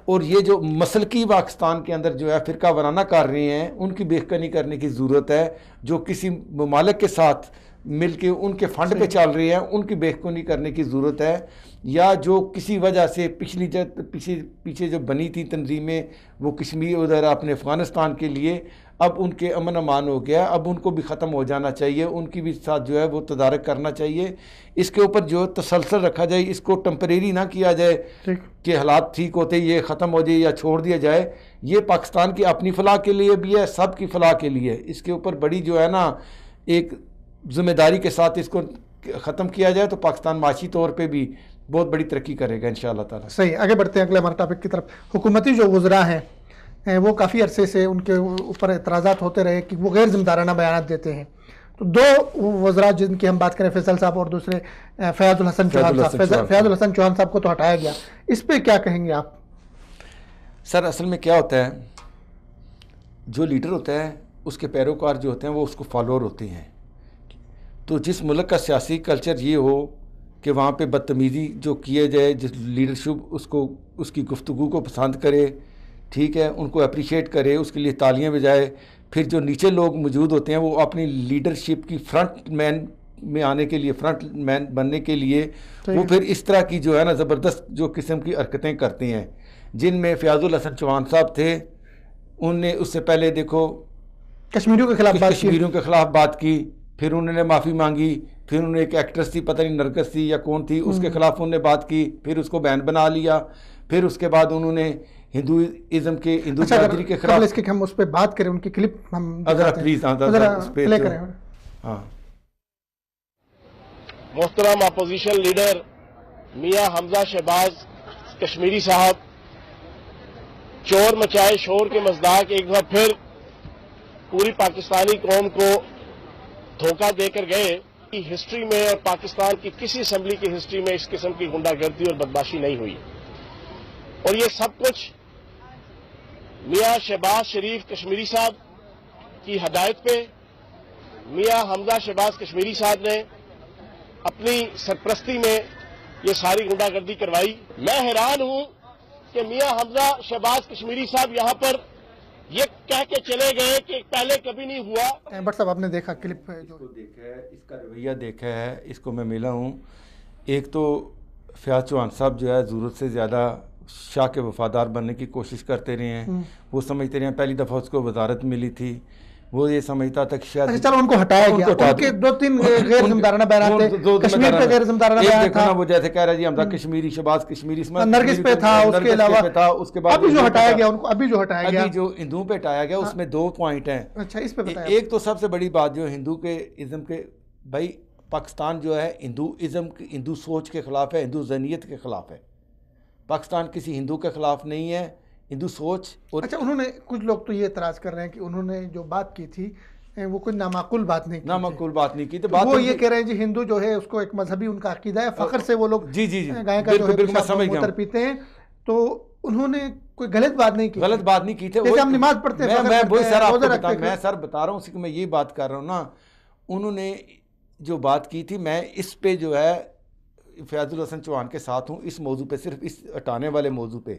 اور یہ جو مسلکی پاکستان کے اندر جو ہے فرقہ وارانہ کر رہے ہیں، ان کی بے کنی کرنے کی ضرورت ہے. جو کسی ممالک کے ساتھ مل کے ان کے فنڈ پہ چل رہے ہیں ان کی بےخونی کرنے کی ضرورت ہے، یا جو کسی وجہ سے پیچھے جو بنی تھی تنظیمیں وہ کشمیر ادھر اپنے افغانستان کے لیے اب ان کے امن امان ہو گیا، اب ان کو بھی ختم ہو جانا چاہیے، ان کی بھی ساتھ جو ہے وہ تدارک کرنا چاہیے، اس کے اوپر جو تسلسل رکھا جائے، اس کو ٹمپریری نہ کیا جائے کہ حالات ٹھیک ہوتے یہ ختم ہو جائے یا چھوڑ دیا جائے. یہ پاکستان کی اپنی فلاح کے لیے بھی ہے، سب کی فلاح کے لیے. اس کے اوپر بڑی جو ہے نا ایک ذمہ داری کے ساتھ اس کو ختم کیا جائے تو پاکستان معاشی طور پہ بھی بہت بڑی ترقی کرے گا انشاءاللہ تعالی. صحیح، آگے بڑھتے ہیں اگلے ہمارے ٹاپک کی طرف. حکومتی جو وزراء ہیں وہ کافی عرصے سے ان کے اوپر اعتراضات ہوتے رہے کہ وہ غیر ذمہ دارانہ بیانات دیتے ہیں. تو دو وزراء جن کی ہم بات کریں، فیصل صاحب اور دوسرے فیاض الحسن چوہان صاحب. فیاض الحسن چوہان صاحب کو تو ہٹایا گیا، اس پہ کیا کہیں گے آپ؟ سر اصل میں کیا ہوتا ہے، جو لیڈر ہوتا ہے اس کے پیروکار جو ہوتے ہیں وہ اس کو فالوور ہوتے ہیں. تو جس ملک کا سیاسی کلچر یہ ہو کہ وہاں پہ بدتمیزی جو کیے جائے، جس لیڈرشپ اس کی گفتگو کو پسند کرے، ٹھیک ہے، ان کو اپریشیٹ کرے، اس کے لیے تالیاں بجائے، پھر جو نیچے لوگ موجود ہوتے ہیں وہ اپنی لیڈرشپ کی فرنٹ مین میں آنے کے لیے، فرنٹ مین بننے کے لیے وہ پھر اس طرح کی جو ہے نا زبردست جو قسم کی حرکتیں کرتے ہیں، جن میں فیاض الحسن چوہان صاحب تھے. ان نے اس سے پہلے دیکھو کشمیریوں کے خلاف بات کی، پھر انہوں نے معافی مانگی، پھر انہوں نے ایک ایکٹریس تھی پتہ نہیں نرگس تھی یا کون تھی، اس کے خلاف انہوں نے بات کی، پھر اس کو بین بنا لیا، پھر اس کے بعد انہوں نے ہندوازم کے ہندو برادری کے خلاف. اس کے ہم اس پہ بات کریں، ان کی کلپ ہم پلیز پلے کریں. ہاں. محترم اپوزیشن لیڈر میاں حمزہ شہباز کشمیری صاحب چور مچائے شور کے مصداق ایک بار پھر پوری پاکستانی قوم کو دھوکہ دے کر گئے. ہسٹری میں اور پاکستان کی کسی اسمبلی کی ہسٹری میں اس قسم کی غنڈہ گردی اور بدماشی نہیں ہوئی، اور یہ سب کچھ میاں شہباز شریف کشمیری صاحب کی ہدایت پہ میاں حمزہ شہباز کشمیری صاحب نے اپنی سرپرستی میں یہ ساری غنڈہ گردی کروائی. میں حیران ہوں کہ میاں حمزہ شہباز کشمیری صاحب یہاں پر یہ کہہ کے چلے گئے کہ پہلے کبھی نہیں ہوا. بٹ صاحب آپ نے دیکھا کلپ جو دیکھا ہے، اس کا رویہ دیکھا ہے، اس کو میں ملا ہوں. ایک تو فیاض چوہان صاحب جو ہے ضرورت سے زیادہ شاہ کے وفادار بننے کی کوشش کرتے رہے ہیں. وہ سمجھتے رہے ہیں پہلی دفعہ اس کو وزارت ملی تھی، وہ یہ سمجھتا تھا کہ شاید چلو ان کو ہٹایا گیا، ان کے دو تین غیر ذمہ دارانہ بیانات تھے. کشمیر پہ غیر ذمہ دارانہ بیان تھا، وہ جیسے کہہ رہا جی حمزہ کشمیری، شہباز کشمیری، نرگس پہ تھا، اس کے علاوہ اس کے بعد ابھی جو ہٹایا گیا، ان کو ابھی جو ہٹایا گیا، ابھی جو ہندوؤں پہ ہٹایا گیا، اس میں دو پوائنٹ ہیں. اچھا اس پہ بتائیں. ایک تو سب سے بڑی بات جو ہندو کے ازم کے، بھائی پاکستان جو ہے ہندو ازم، ہندو سوچ کے خلاف ہے، ہندو ذہنیت کے خلاف ہے. پاکستان کسی ہندو کے خلاف نہیں ہے، ہندو سوچ. اچھا انہوں نے، کچھ لوگ تو یہ اعتراض کر رہے ہیں کہ انہوں نے جو بات کی تھی وہ کوئی نامعقول بات نہیں کی، نامعقول بات نہیں کی. تو وہ یہ کہہ رہے ہیں جی ہندو جو ہے اس کو ایک مذہبی ان کا عقیدہ ہے، فخر سے وہ لوگ جی گائے کا جو ہے موتر پیتے ہیں. تو انہوں نے کوئی غلط بات نہیں کی، غلط بات نہیں کی تھی. جیسے ہم نماز پڑھتے ہیں، میں سر بتا رہا ہوں، اسی کو میں یہ بات کر رہا ہوں نا. انہوں نے جو بات کی تھی، میں اس پہ جو ہے فیاض الحسن چوہان کے ساتھ ہوں اس موضوع پہ، صرف اس ہٹانے والے موضوع پہ،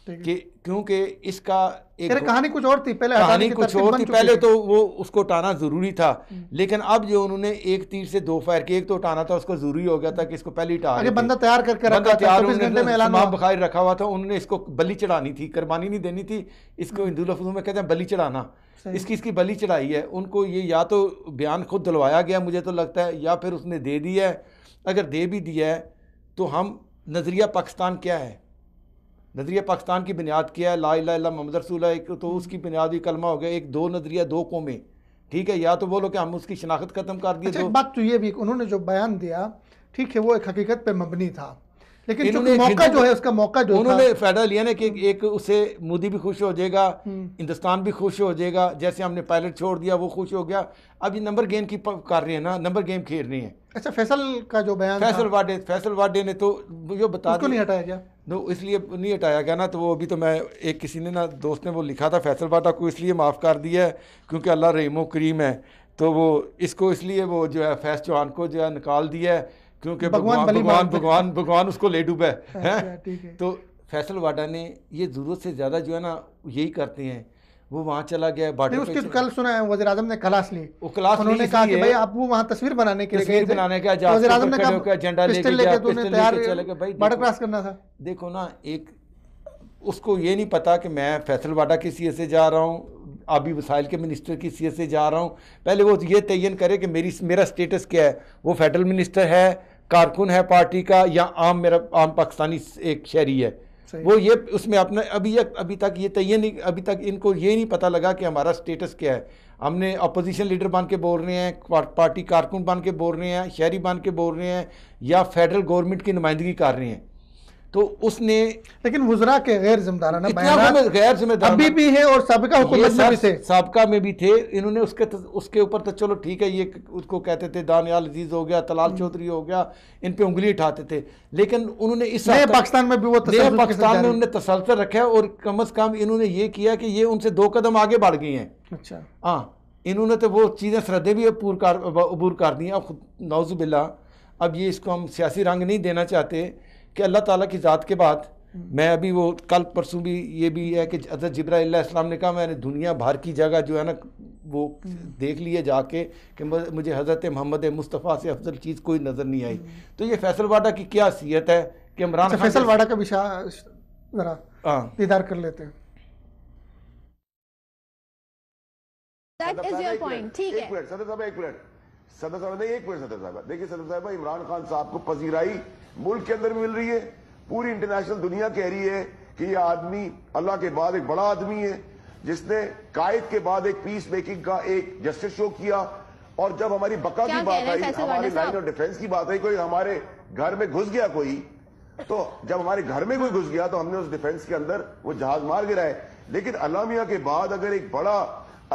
کہ کیونکہ اس کا ایک کہانی کچھ اور تھی، کہانی کچھ اور تھی. پہلے تو وہ اس کو ہٹانا ضروری تھا، لیکن اب جو انہوں نے ایک تیر سے دو فائر کی، ایک تو ہٹانا تھا، اس کو ضروری ہو گیا تھا کہ اس کو پہلے ہٹا رہے تھے. بندہ تیار کر کے رکھا تھا، 24 گھنٹے میں اعلان تمام بخار رکھا ہوا تھا. انہوں نے اس کو بلی چڑھانی تھی، قربانی نہیں دینی تھی. اس کو ہندو لفظوں میں کہتے ہیں بلی چڑھانا. اس کی بلی چڑھائی ہے. ان کو یہ یا تو بیان خود دلوایا گیا مجھے تو لگتا ہے، یا پھر اس نے دے دیا ہے. اگر دے بھی دیا ہے تو ہم نظریہ پاکستان کیا ہے، نظریہ پاکستان کی بنیاد کیا ہے؟ لا الہ الا اللہ محمد رسول اللہ. ایک تو اس کی بنیادی کلمہ ہو گیا، ایک دو نظریہ دو قومیں، ٹھیک ہے. یا تو بولو کہ ہم اس کی شناخت ختم کر دیے. ایک بات تو یہ بھی، انہوں نے جو بیان دیا ٹھیک ہے وہ ایک حقیقت پہ مبنی تھا، لیکن موقع جو ہے اس کا موقع جو انہوں نے فائدہ لیا نا کہ ایک اس سے مودی بھی خوش ہو جائے گا، ہندوستان بھی خوش ہو جائے گا. جیسے ہم نے پائلٹ چھوڑ دیا وہ خوش ہو گیا. اب یہ نمبر گیم کی کر رہے ہیں نا، نمبر گیم کھیل رہے ہیں. اچھا فیصل کا جو بیان، فیصل واڈے نے تو جو بتا اس کو نہیں ہٹایا گیا، اس لیے نہیں ہٹایا گیا نا. تو وہ ابھی تو میں ایک کسی نے نا دوست نے وہ لکھا تھا فیصل واڈا کو اس لیے معاف کر دیا ہے کیونکہ اللہ رحیم و کریم ہے. تو وہ اس کو اس لیے وہ جو ہے فیض چوہان کو جو ہے نکال دیا ہے کیونکہ بھگوان اس کو لے ڈوبا ہے. تو فیصل واڈا نے یہ ضرورت سے زیادہ جو ہے نا یہی کرتے ہیں. وہ وہاں چلا گیا بارڈر اس کی کل سنا ہے وزیر اعظم نے کلاس لی, وہ کلاس انہوں نے کہا کہ بھائی آپ وہ وہاں تصویر بنانے کے لیے گئے تھے, وزیر اعظم نے کہا ایجنڈا لے کے تو تیار بارڈر کراس کرنا تھا. دیکھو نا, ایک اس کو یہ نہیں پتا کہ میں فیصل واڈا کی حیثیت سے جا رہا ہوں, آبی وسائل کے منسٹر کی حیثیت سے جا رہا ہوں. پہلے وہ یہ تعین کرے کہ میرا سٹیٹس کیا ہے, وہ فیڈرل منسٹر ہے, کارکن ہے پارٹی کا, یا عام پاکستانی ایک شہری ہے. وہ یہ اس میں اپنا ابھی تک یہ تعین نہیں, ابھی تک ان کو یہ نہیں پتہ لگا کہ ہمارا سٹیٹس کیا ہے. ہم نے اپوزیشن لیڈر بن کے بول رہے ہیں, پارٹی کارکن بن کے بول رہے ہیں, شہری بن کے بول رہے ہیں, یا فیڈرل گورنمنٹ کی نمائندگی کر رہے ہیں. تو اس نے لیکن وزراء کے غیر ذمہ دارانہ بیانات غیر ذمہ دار ابھی بھی ہیں اور سابقہ حکومت میں بھی تھے, سابقہ میں بھی تھے. انہوں نے اس کے اوپر تو چلو ٹھیک ہے, یہ اس کو کہتے تھے دانیال عزیز ہو گیا, طلال چودھری ہو گیا, ان پہ انگلی اٹھاتے تھے. لیکن انہوں نے اس نئے پاکستان میں بھی وہ پاکستان میں انہوں نے تسلسل رکھا ہے, اور کم از کم انہوں نے یہ کیا کہ یہ ان سے 2 قدم آگے بڑھ گئی ہیں. اچھا ہاں, انہوں نے تو وہ چیزیں سردیں بھی عبور کر دی ہیں. اب نعوذ باللہ, اب یہ اس کو ہم سیاسی رنگ نہیں دینا چاہتے کہ اللہ تعالیٰ کی ذات کے بعد, میں ابھی وہ کل پرسوں بھی یہ بھی ہے کہ حضرت جبرائیل علیہ السلام نے کہا میں نے دنیا بھر کی جگہ جو ہے نا وہ دیکھ لیے جا کے کہ مجھے حضرت محمد مصطفیٰ سے افضل چیز کوئی نظر نہیں آئی. تو یہ فیصل واڈا کی کیا حیثیت ہے کہ عمران خان, فیصل واڈا کا بھی ذرا دیدار کر لیتے ہیں. صدر صاحب دیکھیے, صدر صاحب عمران خان صاحب کو پذیرائی ملک کے اندر مل رہی ہے, پوری انٹرنیشنل دنیا کہہ رہی ہے کہ یہ آدمی اللہ کے بعد ایک بڑا آدمی ہے, جس نے قائد کے بعد ایک پیس میکنگ کا ایک جسٹس شو کیا. اور جب ہماری بقا کی بات آئی, ہماری لائن آف ڈیفنس کی بات آئی, کوئی ہمارے گھر میں گھس گیا کوئی, تو جب ہمارے گھر میں کوئی گھس گیا تو ہم نے اس ڈیفنس کے اندر وہ جہاز مار گرائے. لیکن اعلامیہ کے بعد اگر ایک بڑا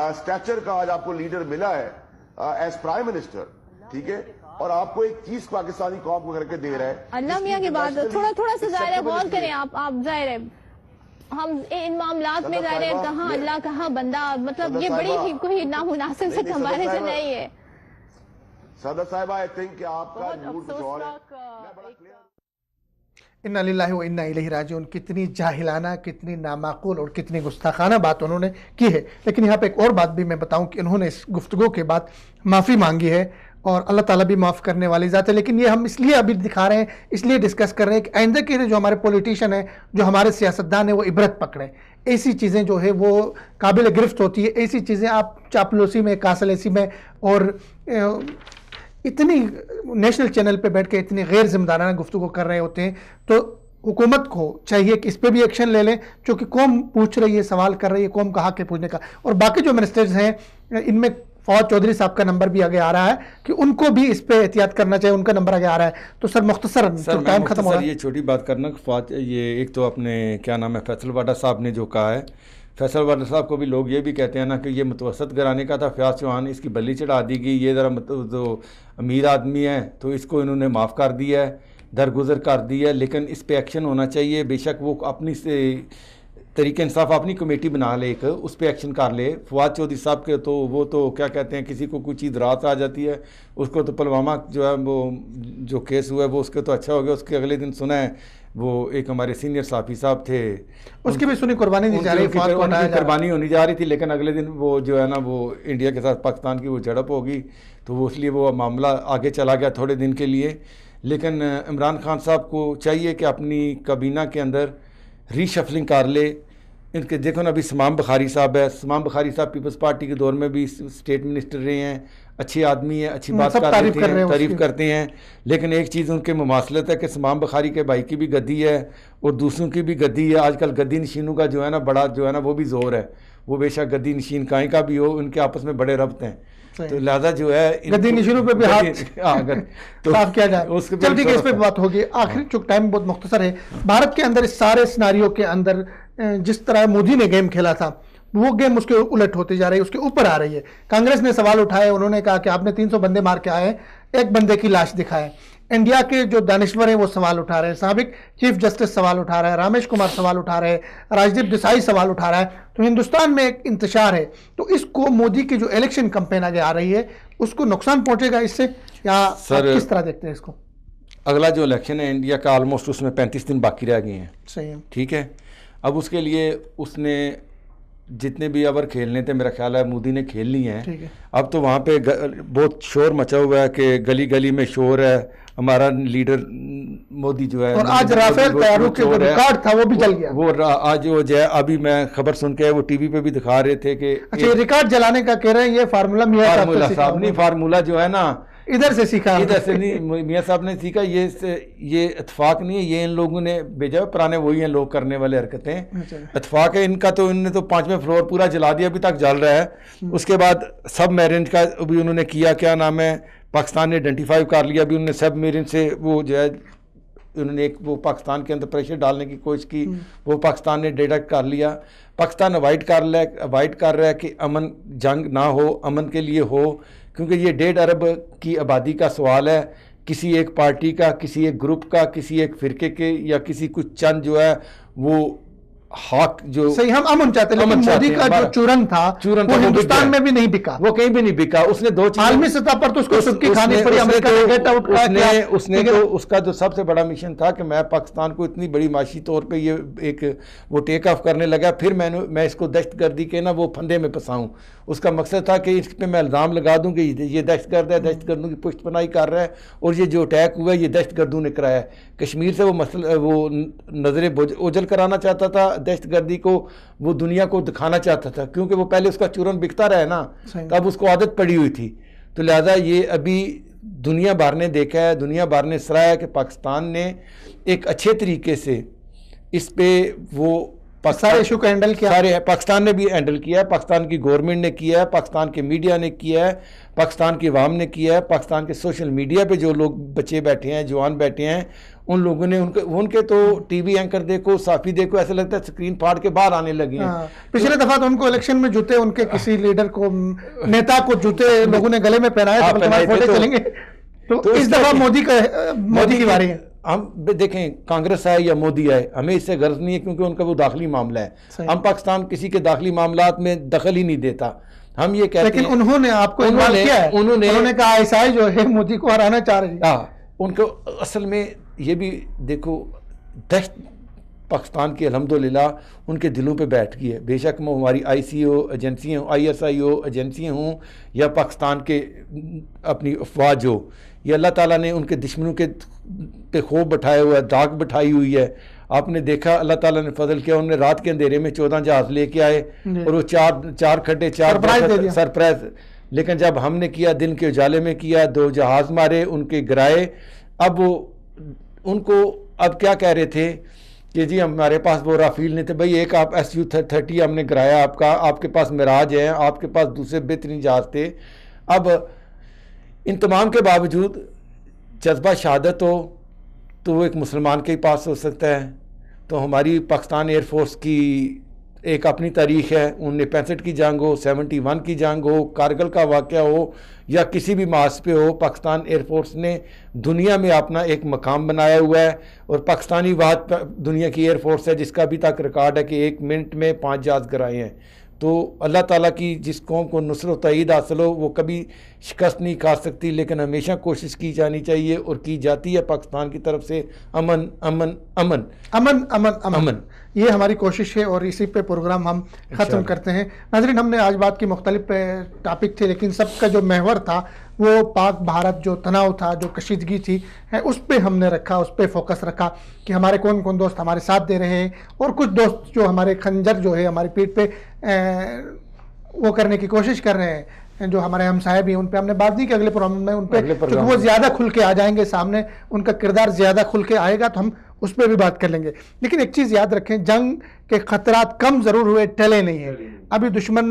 اسٹیچر کا آج آپ کو لیڈر ملا ہے ایز پرائم منسٹر, ٹھیک ہے, اور آپ کو ایک چیز پاکستانی قوم کو کر کے دے رہا ہے. اللہ میاں کی بات تھوڑا سا ظاہر ہے, غور کریں آپ ظاہر ہے ہم ان معاملات میں ظاہر ہے کہاں اللہ کہاں بندہ, مطلب یہ بڑی ہی کوئی نامناسب سے ہمارے سے نہیں ہے. صدر صاحب آئی تھنک کہ آپ کا موڈ کچھ اور ہے. انا للہ و انا الیہ راجعون. کتنی جاہلانہ, کتنی نامعقول اور کتنی گستاخانہ بات انہوں نے کی ہے. لیکن یہاں پہ ایک اور بات بھی میں بتاؤں کہ انہوں نے اس گفتگو کے بعد معافی مانگی ہے, اور اللہ تعالیٰ بھی معاف کرنے والی ذات ہے. لیکن یہ ہم اس لیے ابھی دکھا رہے ہیں, اس لیے ڈسکس کر رہے ہیں کہ آئندہ کے لیے جو ہمارے پولیٹیشین ہیں, جو ہمارے سیاستدان ہیں, وہ عبرت پکڑیں. ایسی چیزیں جو ہے وہ قابل گرفت ہوتی ہے. ایسی چیزیں آپ چاپلوسی میں, کاسلیسی میں, اور اتنی نیشنل چینل پہ بیٹھ کے اتنی غیر ذمہ دارانہ گفتگو کر رہے ہوتے ہیں. تو حکومت کو چاہیے کہ اس پہ بھی ایکشن لے لیں, چونکہ قوم پوچھ رہی ہے, سوال کر رہی ہے, قوم کا حق ہے پوچھنے کا. اور باقی جو منسٹرز ہیں, ان میں فواد چودھری صاحب کا نمبر بھی آگے آ رہا ہے کہ ان کو بھی اس پہ احتیاط کرنا چاہیے, ان کا نمبر آگے آ رہا ہے. تو سر مختصر ٹائم ختم ہو رہا ہے, یہ چھوٹی بات کرنا, یہ ایک تو اپنے کیا نام ہے فیصل واڈا صاحب نے جو کہا ہے, فیصل واڈا صاحب کو بھی لوگ یہ بھی کہتے ہیں نا کہ یہ متوسط گھرانے کا تھا, فیاض چوہان, اس کی بلی چڑھا دی گئی, یہ ذرا جو امیر آدمی ہے تو اس کو انہوں نے معاف کر دیا ہے, درگزر کر دی ہے. لیکن اس پہ ایکشن ہونا چاہیے. بے شک وہ اپنی سے طریقہ انصاف اپنی کمیٹی بنا لے, ایک اس پہ ایکشن کر لے. فواد چودھری صاحب کے تو وہ تو کیا کہتے ہیں, کسی کو کوئی چیز رات آ جاتی ہے, اس کو تو پلوامہ جو ہے وہ جو کیس ہوا ہے وہ اس کے تو اچھا ہو گیا, اس کے اگلے دن سنا ہے وہ ایک ہمارے سینئر صحافی صاحب تھے, اس کی بھی سنی قربانی دی جا رہی ہے, قربانی ہونی جا رہی تھی. لیکن اگلے دن وہ جو ہے نا وہ انڈیا کے ساتھ پاکستان کی وہ جھڑپ ہوگی, تو وہ اس لیے وہ معاملہ آگے چلا گیا تھوڑے دن کے لیے. لیکن عمران خان صاحب کو چاہیے کہ اپنی کابینہ کے اندر ری شفلنگ کر لے. ان کے دیکھو نا, ابھی سمام بخاری صاحب ہے, سمام بخاری صاحب پیپلز پارٹی کے دور میں بھی اسٹیٹ منسٹر رہے ہیں, اچھے آدمی ہیں, اچھی بات تعریف کرتے ہیں. لیکن ایک چیز ان کے مماثلت ہے کہ سمام بخاری کے بھائی کی بھی گدی ہے اور دوسروں کی بھی گدی ہے. آج کل گدی نشینوں کا جو ہے نا بڑا جو ہے نا وہ بھی زور ہے, وہ بے شک گدی نشین کہیں کا بھی ہو, ان کے آپس میں بڑے ربط ہیں. تو لہذا جو ہے گدی نشینوں پہ بھی ہاتھ صاف کیا جائے. چل ٹھیک ہے, اس پہ بات ہوگی. آخری چونکہ ٹائم بہت مختصر ہے, بھارت کے اندر اس سارے سیناریو کے اندر جس طرح مودی نے گیم کھیلا تھا, وہ گیم اس کے الٹ ہوتی جا رہی ہے, اس کے اوپر آ رہی ہے. کانگریس نے سوال اٹھائے, انہوں نے کہا کہ آپ نے 300 بندے مار کے آئے, ایک بندے کی لاش دکھائے. انڈیا کے جو دانشور ہیں وہ سوال اٹھا رہے ہیں, سابق چیف جسٹس سوال اٹھا رہا ہے, رامیش کمار سوال اٹھا رہے ہیں, راجدیپ دیسائی سوال اٹھا رہا ہے. تو ہندوستان میں ایک انتشار ہے, تو اس کو مودی کی جو الیکشن کمپین آگے آ رہی ہے اس کو نقصان پہنچے گا اس سے, یا کس طرح دیکھتے ہیں اس کو؟ اگلا جو الیکشن ہے انڈیا کا آلموسٹ اس میں 35 دن باقی رہ گئے ہیں. صحیح ہے, ٹھیک ہے. اب اس کے لیے اس نے جتنے بھی اوور کھیلنے تھے میرا خیال ہے مودی نے کھیل لی ہیں. اب تو وہاں پہ بہت شور مچا ہوا ہے کہ گلی گلی میں شور ہے, ہمارا لیڈر مودی جو ہے, اور آج رافیل طیاروں کے جو ریکارڈ تھا وہ بھی جل گیا. وہ آج وہ جو ہے ابھی میں خبر سن کے وہ ٹی وی پہ بھی دکھا رہے تھے کہ اچھا یہ ریکارڈ جلانے کا کہہ رہے ہیں یہ فارمولا میاں صاحب نہیں, فارمولا جو ہے نا ادھر سے سیکھا, ادھر سے نہیں میاں صاحب نے سیکھا. یہ اتفاق نہیں ہے, یہ ان لوگوں نے بھیجا, پرانے وہی ہیں لوگ کرنے والے حرکتیں, اتفاق ہے ان کا. تو انہوں نے تو 5ویں فلور پورا جلا دیا, ابھی تک جل رہا ہے. اس کے بعد سب میرین کا بھی انہوں نے کیا, کیا نام ہے, پاکستان نے آئیڈینٹیفائی کر لیا. ابھی انہوں نے سب میرین سے وہ جو ہے انہوں نے ایک وہ پاکستان کے اندر پریشر ڈالنے کی کوشش کی, وہ پاکستان نے ڈیڈکٹ کر لیا. پاکستان اوائڈ کر رہا ہے کہ امن جنگ نہ ہو, امن کے لیے ہو, کیونکہ یہ 1.5 ارب کی آبادی کا سوال ہے. کسی ایک پارٹی کا, کسی ایک گروپ کا, کسی ایک فرقے کے یا کسی کچھ چند جو ہے وہ حق جو صحیح ہم امن چاہتے ہیں, لیکن مودی کا جو چورن تھا وہ ہندوستان میں بھی نہیں بکا, وہ کہیں بھی نہیں بکا. اس نے 2 چیزیں عالمی سطح پر تو اس کو سبکی کھانی پڑی. اس نے تو اس کا جو سب سے بڑا مشن تھا کہ میں پاکستان کو اتنی بڑی معاشی طور پہ یہ ایک وہ ٹیک آف کرنے لگا, پھر میں اس کو دہشت گردی کے نا وہ پھندے میں پھنساؤں. اس کا مقصد تھا کہ اس پہ میں الزام لگا دوں کہ یہ دہشت گرد ہے, دہشت گردوں کی پشت پناہی کر رہا ہے, اور یہ جو اٹیک ہوا ہے یہ دہشت گردوں نے کرایا ہے. کشمیر سے وہ نظر اوجھل کرانا چاہتا تھا دہشت گردی کو, وہ دنیا کو دکھانا چاہتا تھا, کیونکہ وہ پہلے اس کا چورن بکتا رہا ہے نا, تب اس کو عادت پڑی ہوئی تھی. تو لہذا یہ ابھی دنیا بھر نے دیکھا ہے, دنیا بھر نے سراہا کہ پاکستان نے ایک اچھے طریقے سے اس پہ وہ سارے ایشو کو ہینڈل کیا. سارے پاکستان نے بھی ہینڈل کیا ہے, پاکستان کی گورنمنٹ نے کیا ہے, پاکستان کے میڈیا نے کیا ہے, پاکستان کی عوام نے کیا ہے, پاکستان کے سوشل میڈیا پہ جو لوگ بچے بیٹھے ہیں, جوان بیٹھے ہیں, ان لوگوں نے ان کے تو ٹی وی اینکر دیکھو, صحافی دیکھو, ایسا لگتا ہے سکرین پھاڑ کے باہر آنے لگے ہیں. پچھلے دفعہ تو ان کو الیکشن میں جوتے, ان کے کسی لیڈر کو, نیتا کو جوتے لوگوں نے گلے میں پہنائے. تو اس دفعہ مودی کی باری ہے. ہم دیکھیں کانگریس آئے یا مودی آئے, ہمیں اس سے غرض نہیں ہے, کیونکہ ان کا وہ داخلی معاملہ ہے. ہم پاکستان کسی کے داخلی معاملات میں دخل ہی نہیں دیتا. ہم یہ کہتے ہیں, لیکن انہوں نے آپ کو انوالو کیا ہے, انہوں نے کہا ISI جو ہے مودی کو ہرانا چاہ رہی ہے. ان کو اصل میں یہ بھی دیکھو دہشت پاکستان کی الحمدللہ ان کے دلوں پہ بیٹھ گئی ہے. بے شک ہماری ICO ایجنسیاں ہوں, ISIO ایجنسیاں ہوں, یا پاکستان کے اپنی افواج ہو, یہ اللہ تعالیٰ نے ان کے دشمنوں کے پہ خوف بٹھایا ہوا ہے, داغ بٹھائی ہوئی ہے. آپ نے دیکھا اللہ تعالیٰ نے فضل کیا, انہوں نے رات کے اندھیرے میں 14 جہاز لے کے آئے, اور وہ چار کھڈے, 4 سرپرائز. لیکن جب ہم نے کیا, دن کے اجالے میں کیا, 2 جہاز مارے, ان کے گرائے. اب وہ ان کو اب کیا کہہ رہے تھے کہ جی ہمارے پاس وہ رافیل نہیں تھے. بھائی ایک آپ SU-30 ہم نے گرایا آپ کے پاس مراج ہے, آپ کے پاس دوسرے بہترین جہاز تھے. اب ان تمام کے باوجود جذبہ شہادت ہو تو وہ ایک مسلمان کے ہی پاس ہو سکتا ہے. تو ہماری پاکستان ایئر فورس کی ایک اپنی تاریخ ہے. 1965 کی جنگ ہو, 71 کی جنگ ہو, کارگل کا واقعہ ہو, یا کسی بھی محاذ پہ ہو, پاکستان ایئر فورس نے دنیا میں اپنا ایک مقام بنایا ہوا ہے. اور پاکستانی واحد دنیا کی ایئر فورس ہے جس کا ابھی تک ریکارڈ ہے کہ 1 منٹ میں 5 جہاز گرائے ہیں. تو اللہ تعالیٰ کی جس قوم کو نصر و تائید حاصل ہو وہ کبھی شکست نہیں کھا سکتی, لیکن ہمیشہ کوشش کی جانی چاہیے اور کی جاتی ہے پاکستان کی طرف سے. امن امن امن امن امن امن, یہ ہماری کوشش ہے, اور اسی پہ پروگرام ہم ختم کرتے ہیں. ناظرین, ہم نے آج بات کی مختلف ٹاپک تھے, لیکن سب کا جو محور تھا وہ پاک بھارت جو تناؤ تھا, جو کشیدگی تھی, اس پہ ہم نے رکھا, اس پہ فوکس رکھا کہ ہمارے کون کون دوست ہمارے ساتھ دے رہے ہیں, اور کچھ دوست جو ہمارے خنجر جو ہے ہماری پیٹھ پہ وہ کرنے کی کوشش کر رہے ہیں, جو ہمارے ہمسائے بھی ہیں, ان پہ ہم نے بات نہیں کی. اگلے پروگرام میں ان پہ کیونکہ وہ زیادہ کھل کے آ جائیں گے سامنے, ان کا کردار زیادہ کھل کے آئے گا, تو ہم اس پہ بھی بات کر لیں گے. لیکن ایک چیز یاد رکھیں, جنگ کے خطرات کم ضرور ہوئے, ٹلے نہیں ہیں. ابھی دشمن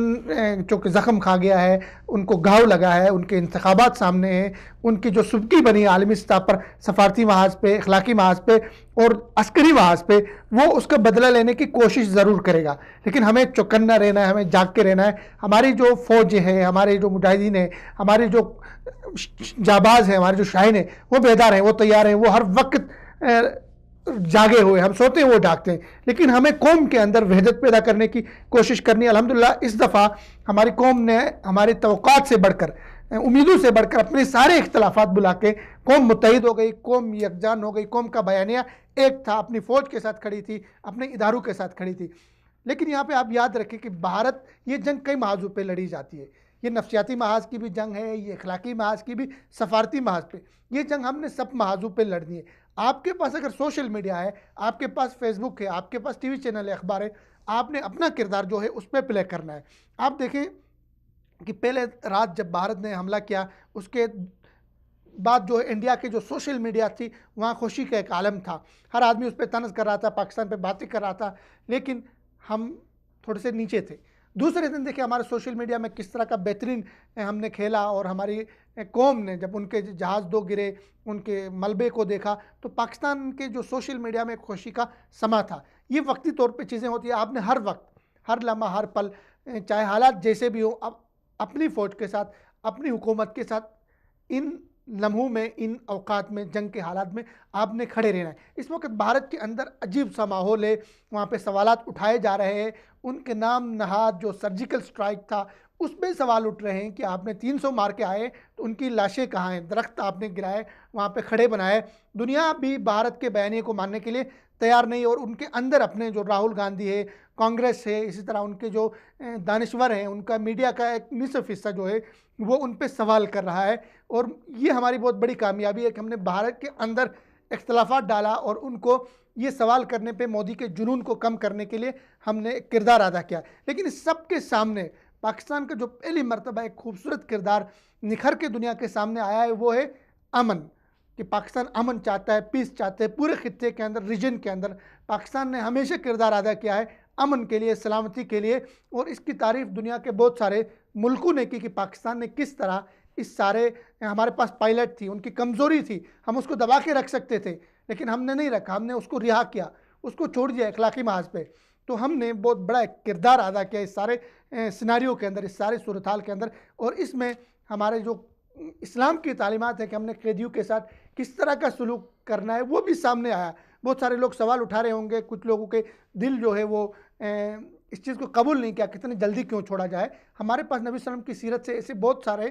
چونکہ زخم کھا گیا ہے, ان کو گھاؤ لگا ہے, ان کے انتخابات سامنے ہیں, ان کی جو سبکی بنی عالمی سطح پر سفارتی محاذ پہ, اخلاقی محاذ پہ اور عسکری محاذ پہ, وہ اس کا بدلہ لینے کی کوشش ضرور کرے گا. لیکن ہمیں چوکنا رہنا ہے, ہمیں جاگ کے رہنا ہے. ہماری جو فوج ہے, ہمارے جو مجاہدین ہیں, ہمارے جو جاباز ہیں, ہمارے جو شاہین ہیں, وہ بیدار ہیں, وہ تیار ہیں, وہ ہر وقت جاگے ہوئے. ہم سوتے ہیں, وہ جاگتے ہیں. لیکن ہمیں قوم کے اندر وحدت پیدا کرنے کی کوشش کرنی ہے. الحمدللہ اس دفعہ ہماری قوم نے ہماری توقعات سے بڑھ کر, امیدوں سے بڑھ کر اپنے سارے اختلافات بلا کے قوم متحد ہو گئی, قوم یکجان ہو گئی. قوم کا بیانیہ ایک تھا, اپنی فوج کے ساتھ کھڑی تھی, اپنے اداروں کے ساتھ کھڑی تھی. لیکن یہاں پہ آپ یاد رکھیں کہ بھارت یہ جنگ کئی محاذوں پہ لڑی جاتی ہے. یہ نفسیاتی محاذ کی بھی جنگ ہے, یہ اخلاقی محاذ کی بھی, سفارتی محاذ پہ. یہ جنگ ہم نے سب محاذوں پہ لڑنی ہے. آپ کے پاس اگر سوشل میڈیا ہے, آپ کے پاس فیس بک ہے, آپ کے پاس ٹی وی چینل ہے, اخبار ہے, آپ نے اپنا کردار جو ہے اس پہ پلے کرنا ہے. آپ دیکھیں کہ پہلے رات جب بھارت نے حملہ کیا, اس کے بعد جو انڈیا کے جو سوشل میڈیا تھی وہاں خوشی کا ایک عالم تھا. ہر آدمی اس پہ طنز کر رہا تھا, پاکستان پہ باتیں کر رہا تھا, لیکن ہم تھوڑے سے نیچے تھے. دوسرے دن دیکھیں ہمارے سوشل میڈیا میں کس طرح کا بہترین ہم نے کھیلا, اور ہماری قوم نے جب ان کے جہاز 2 گرے, ان کے ملبے کو دیکھا, تو پاکستان کے جو سوشل میڈیا میں ایک خوشی کا سما تھا. یہ وقتی طور پہ چیزیں ہوتی ہیں. آپ نے ہر وقت, ہر لمحہ, ہر پل, چاہے حالات جیسے بھی ہو, اپنی فوج کے ساتھ, اپنی حکومت کے ساتھ ان لمحوں میں, ان اوقات میں, جنگ کے حالات میں آپ نے کھڑے رہنا ہے. اس وقت بھارت کے اندر عجیب سا ماحول ہے. وہاں پہ سوالات اٹھائے جا رہے ہیں. ان کے نام نہاد جو سرجیکل سٹرائک تھا اس پہ سوال اٹھ رہے ہیں کہ آپ نے 300 مار کے آئے تو ان کی لاشیں کہاں ہیں. درخت آپ نے گرائے, وہاں پہ کھڑے بنائے. دنیا بھی بھارت کے بیانیے کو ماننے کے لیے تیار نہیں. اور ان کے اندر اپنے جو راہل گاندھی ہے, کانگریس ہے, اسی طرح ان کے جو دانشور ہیں, ان کا میڈیا کا ایک نصف حصہ جو ہے وہ ان پہ سوال کر رہا ہے. اور یہ ہماری بہت بڑی کامیابی ہے کہ ہم نے بھارت کے اندر اختلافات ڈالا اور ان کو یہ سوال کرنے پہ, مودی کے جنون کو کم کرنے کے لیے ہم نے ایک کردار ادا کیا. لیکن اس سب کے سامنے پاکستان کا جو پہلی مرتبہ ایک خوبصورت کردار نکھر کے دنیا کے سامنے آیا ہے وہ ہے امن. کہ پاکستان امن چاہتا ہے, پیس چاہتا ہے. پورے خطے کے اندر, ریجن کے اندر پاکستان نے ہمیشہ کردار ادا کیا ہے امن کے لیے, سلامتی کے لیے. اور اس کی تعریف دنیا کے بہت سارے ملکوں نے کی کہ پاکستان نے کس طرح اس سارے, ہمارے پاس پائلٹ تھی, ان کی کمزوری تھی, ہم اس کو دبا کے رکھ سکتے تھے لیکن ہم نے نہیں رکھا. ہم نے اس کو رہا کیا, اس کو چھوڑ دیا اخلاقی محاذ پہ. تو ہم نے بہت بڑا ایک کردار ادا کیا اس سارے سیناریو کے اندر, اس سارے صورتحال کے اندر. اور اس میں ہمارے جو اسلام کی تعلیمات ہے کہ ہم نے قیدیوں کے ساتھ کس طرح کا سلوک کرنا ہے وہ بھی سامنے آیا. بہت سارے لوگ سوال اٹھا رہے ہوں گے, کچھ لوگوں کے دل جو ہے وہ اس چیز کو قبول نہیں کیا کتنے جلدی کیوں چھوڑا جائے. ہمارے پاس نبی صلی اللہ علیہ وسلم کی سیرت سے ایسے بہت سارے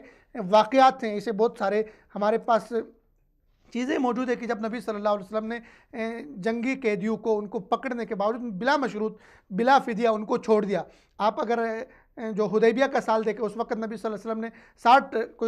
واقعات ہیں, ایسے بہت سارے ہمارے پاس چیزیں موجود ہے کہ جب نبی صلی اللہ علیہ وسلم نے جنگی قیدیوں کو, ان کو پکڑنے کے باوجود بلا مشروط, بلا فدیہ ان کو چھوڑ دیا. آپ اگر جو حدیبیہ کا سال دیکھیں, اس وقت نبی صلی اللہ علیہ وسلم نے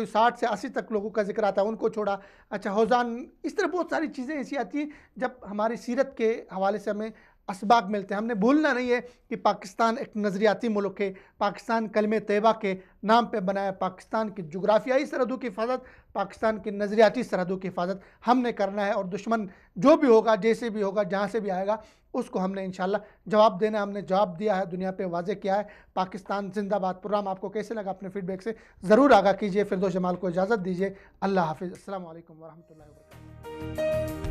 60 سے 80 تک لوگوں کا ذکر آتا ہے, ان کو چھوڑا. اچھا, حوزان, اس طرح بہت ساری چیزیں ایسی آتی ہیں جب ہماری سیرت کے حوالے سے ہمیں اسباق ملتے ہیں. ہم نے بھولنا نہیں ہے کہ پاکستان ایک نظریاتی ملک ہے. پاکستان کلمہ طیبہ کے نام پہ بنا ہے. پاکستان کی جغرافیائی سرحدوں کی حفاظت, پاکستان کی نظریاتی سرحدوں کی حفاظت ہم نے کرنا ہے. اور دشمن جو بھی ہوگا, جیسے بھی ہوگا, جہاں سے بھی آئے گا, اس کو ہم نے انشاءاللہ جواب دینا ہے. ہم نے جواب دیا ہے, دنیا پہ واضح کیا ہے. پاکستان زندہ باد. پروگرام آپ کو کیسے لگا اپنے فیڈ بیک سے ضرور آگاہ کیجیے. فردوس جمال کو اجازت دیجیے. اللہ حافظ. السلام علیکم ورحمۃ اللہ وبرکاتہ.